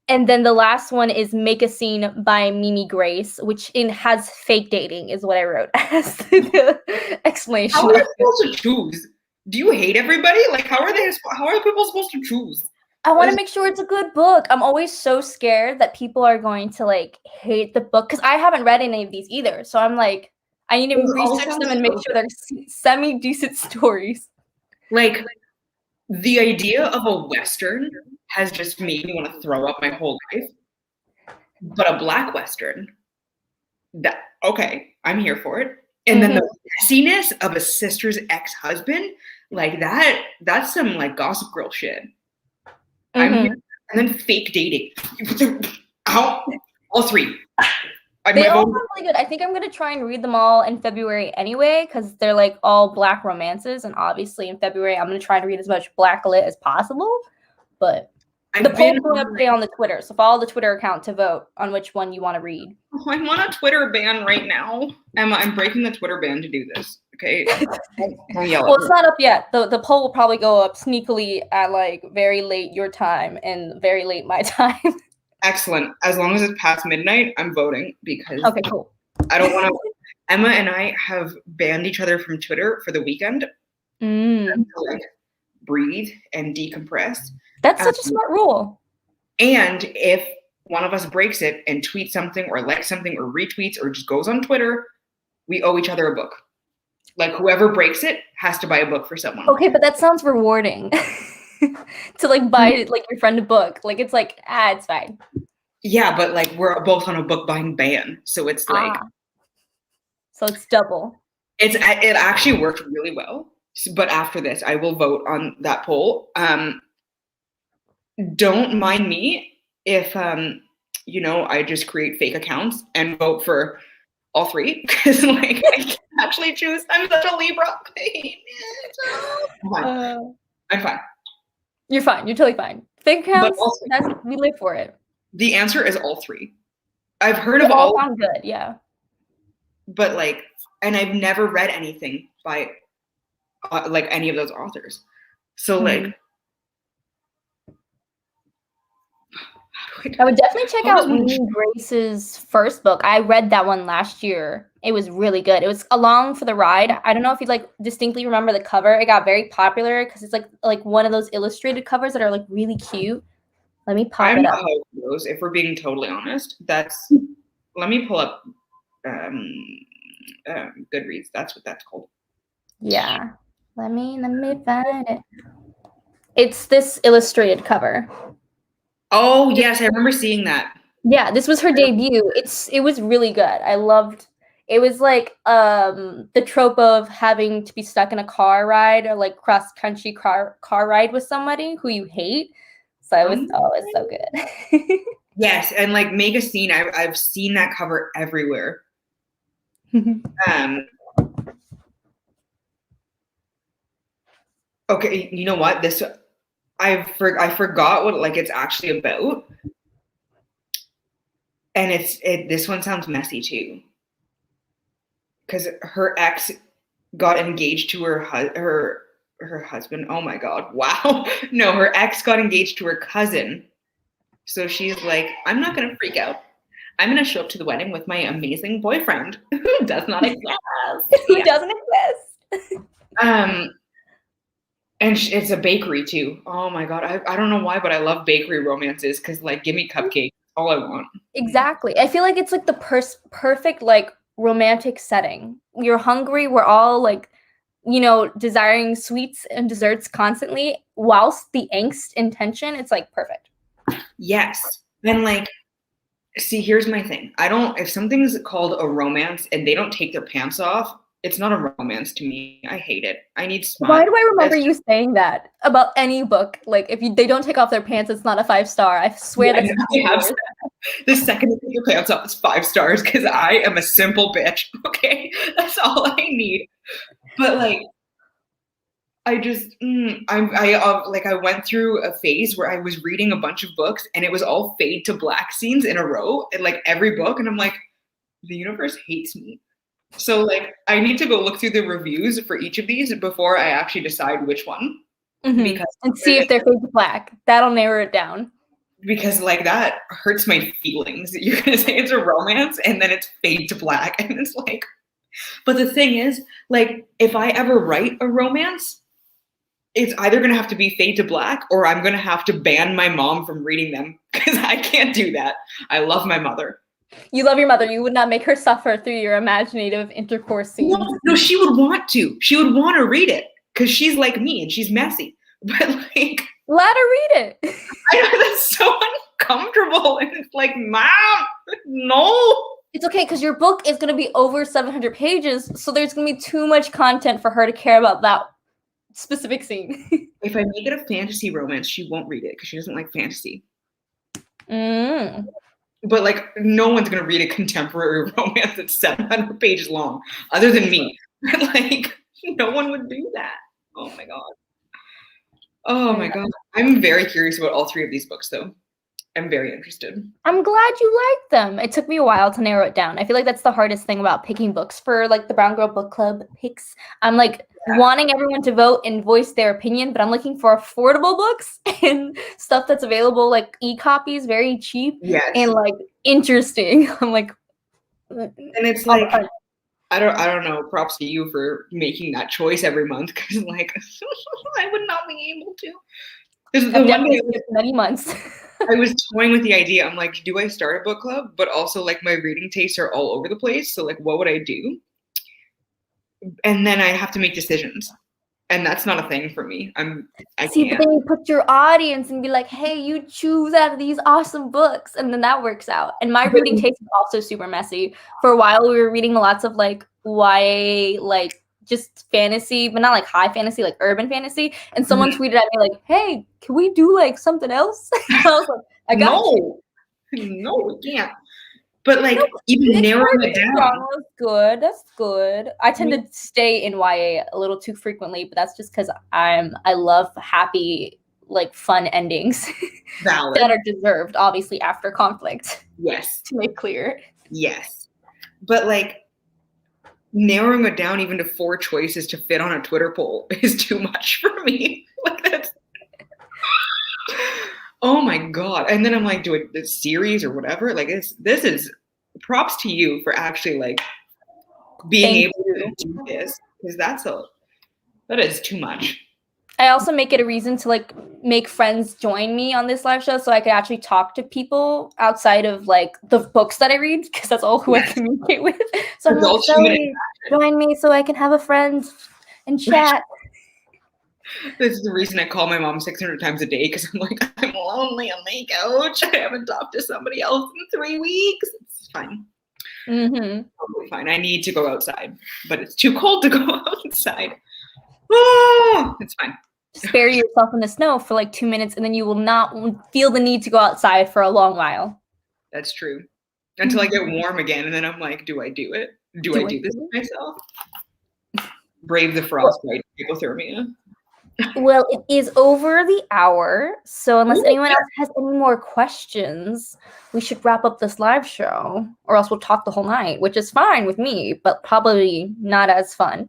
And then the last one is Make a Scene by Mimi Grace, which has fake dating is what I wrote as the explanation.
How are they supposed to choose? Do you hate everybody? Like, how are people supposed to choose?
I want to make sure it's a good book. I'm always so scared that people are going to like hate the book, because I haven't read any of these either. So I'm like, I need to research them and make sure they're semi-decent stories.
Like, the idea of a Western has just made me want to throw up my whole life. But a Black Western, I'm here for it. And then the messiness of a sister's ex-husband, like that's some like Gossip Girl shit. I'm here. And then fake dating. All three.
They all sound really good. I think I'm going to try and read them all in February anyway, because they're like all Black romances. And obviously in February, I'm going to try to read as much Black lit as possible. But the poll's going up today on the Twitter. So follow the Twitter account to vote on which one you want to read.
Oh, I'm on a Twitter ban right now. I'm breaking the Twitter ban to do this. Okay.
Well, it's not up yet. The poll will probably go up sneakily at like very late your time and very late my time.
Excellent. As long as it's past midnight, I'm voting, because
okay, cool.
I don't want to. Emma and I have banned each other from Twitter for the weekend to like breathe and decompress.
That's such a smart rule.
And if one of us breaks it and tweets something or likes something or retweets or just goes on Twitter, we owe each other a book. Like whoever breaks it has to buy a book for someone.
Okay, but that sounds rewarding. To like buy like your friend a book. Like it's like, it's fine.
Yeah, but like we're both on a book buying ban. So it's like
So it's double.
It actually worked really well. But after this, I will vote on that poll. Don't mind me if I just create fake accounts and vote for all three, because like I can't actually choose. I'm such a Libra. I'm fine.
You're fine. You're totally fine. Fake accounts, we live for it.
The answer is all three. I've heard of all.
Sound good, yeah.
But like, and I've never read anything by like any of those authors. So like,
I would definitely check out Grace's first book. I read that one last year. It was really good. It was Along for the Ride. I don't know if you like distinctly remember the cover. It got very popular because it's like one of those illustrated covers that are like really cute. Let me pop it up.
Those, if we're being totally honest, that's. Let me pull up Goodreads. That's what that's called.
Yeah. Let me find it. It's this illustrated cover.
Oh yes, I remember seeing that.
Yeah, this was her debut. It was really good. I loved. It was like the trope of having to be stuck in a car ride or like cross country car ride with somebody who you hate. So it's so good.
Yes, and like make a scene. I've seen that cover everywhere. Okay, you know what? This I forgot what like it's actually about, and this one sounds messy too, because her ex got engaged to her husband. Oh my god! Wow. No, her ex got engaged to her cousin. So she's like, I'm not gonna freak out. I'm gonna show up to the wedding with my amazing boyfriend who does not exist.
Who doesn't exist?
And it's a bakery too. Oh my god, I don't know why, but I love bakery romances because like, give me cupcakes, all I want.
Exactly. I feel like it's like the perfect like romantic setting. You're hungry. We're all like, desiring sweets and desserts constantly, whilst the angst and tension. It's like perfect.
Yes. And like, see, here's my thing. If something's called a romance and they don't take their pants off, it's not a romance to me. I hate it. I need smut.
Why do I remember you saying that about any book? Like, if they don't take off their pants, it's not a 5-star. I swear that's
the second you take your pants off, it's 5 stars because I am a simple bitch. Okay, that's all I need. But like, I just, I went through a phase where I was reading a bunch of books and it was all fade to black scenes in a row, in like every book, and I'm like, the universe hates me. So like, I need to go look through the reviews for each of these before I actually decide which one.
And see if they're fade to black. That'll narrow it down.
Because like that hurts my feelings. You're gonna say it's a romance and then it's fade to black, and it's like. But the thing is, like, if I ever write a romance, it's either going to have to be fade to black or I'm going to have to ban my mom from reading them because I can't do that. I love my mother.
You love your mother. You would not make her suffer through your imaginative intercourse scenes.
No, she would want to. She would want to read it because she's like me and she's messy. But like,
let her read it.
I know that's so uncomfortable. And it's like, Mom, no.
It's okay because your book is going to be over 700 pages. So there's going to be too much content for her to care about that specific scene.
If I make it a fantasy romance, she won't read it because she doesn't like fantasy. But like, no one's gonna read a contemporary romance that's 700 pages long, other than me. Like, no one would do that. Oh my god. Oh my god. I'm very curious about all three of these books, though. I'm very interested.
I'm glad you liked them. It took me a while to narrow it down. I feel like that's the hardest thing about picking books for like the Brown Girl Book Club picks. I'm like wanting everyone to vote and voice their opinion, but I'm looking for affordable books and stuff that's available, like e-copies, very cheap and like interesting. I'm like,
and it's like, I don't know. Props to you for making that choice every month because like I would not be able to. The one day,
many months.
I was toying with the idea. I'm like, do I start a book club? But also, like, my reading tastes are all over the place. So, like, what would I do? And then I have to make decisions. And that's not a thing for me. I
See,
can't.
But then you put your audience and be like, hey, you choose out of these awesome books. And then that works out. And my reading taste is also super messy. For a while, we were reading lots of, like, YA, like just fantasy, but not like high fantasy, like urban fantasy. And someone tweeted at me like, "Hey, can we do like something else?" I was like, "I got you."
No, we can't. But like
No,
even narrowing it down.
Genre's good. That's good. I tend to stay in YA a little too frequently, but that's just because I love happy, like fun endings
Valid.
that are deserved, obviously after conflict.
Yes.
To make clear.
Yes. But like narrowing it down even to 4 choices to fit on a Twitter poll is too much for me. Like that's oh my God. And then I'm like, do a series or whatever. Like this is props to you for actually like being able to do this, because that is too much.
I also make it a reason to like make friends join me on this live show so I can actually talk to people outside of like the books that I read, because that's all who I communicate with. So I'm like, Zoe, join me so I can have a friend and chat.
This is the reason I call my mom 600 times a day, because I'm like, I'm lonely on my couch. I haven't talked to somebody else in 3 weeks. It's fine. Totally fine. I need to go outside, but it's too cold to go outside. Oh, it's fine.
Just bury yourself in the snow for like 2 minutes, and then you will not feel the need to go outside for a long while.
That's true. Until I get warm again, and then I'm like, do I do it? Do I do this to myself? Brave the frostbite, hypothermia.
Well, it is over the hour, so unless anyone else has any more questions, we should wrap up this live show, or else we'll talk the whole night, which is fine with me, but probably not as fun.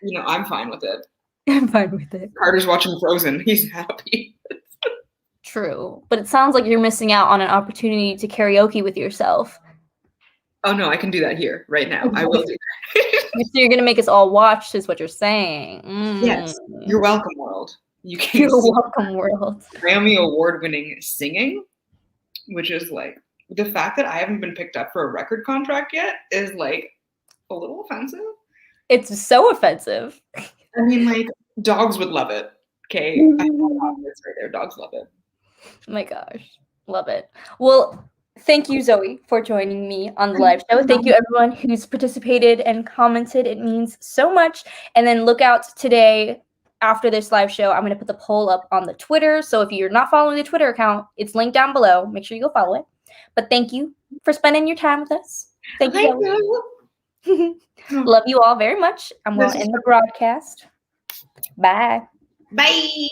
You know, I'm fine with it.
I'm fine with it.
Carter's watching Frozen. He's happy.
True, but it sounds like you're missing out on an opportunity to karaoke with yourself.
Oh no, I can do that here right now. I will do that.
So you're gonna make us all watch, is what you're saying.
Yes, you're welcome, world.
You're welcome, world.
Grammy award-winning singing, which is like the fact that I haven't been picked up for a record contract yet is like a little offensive. It's
so offensive.
I mean, like dogs would love it. Okay, I know it's right there. Dogs love it.
Oh my gosh, love it. Well, thank you, Zoe, for joining me on the live show. Thank you, everyone who's participated and commented. It means so much. And then look out today after this live show. I'm going to put the poll up on the Twitter. So if you're not following the Twitter account, it's linked down below. Make sure you go follow it. But thank you for spending your time with us. Thank you. Love you all very much. I'm going to end the broadcast. Bye.
Bye.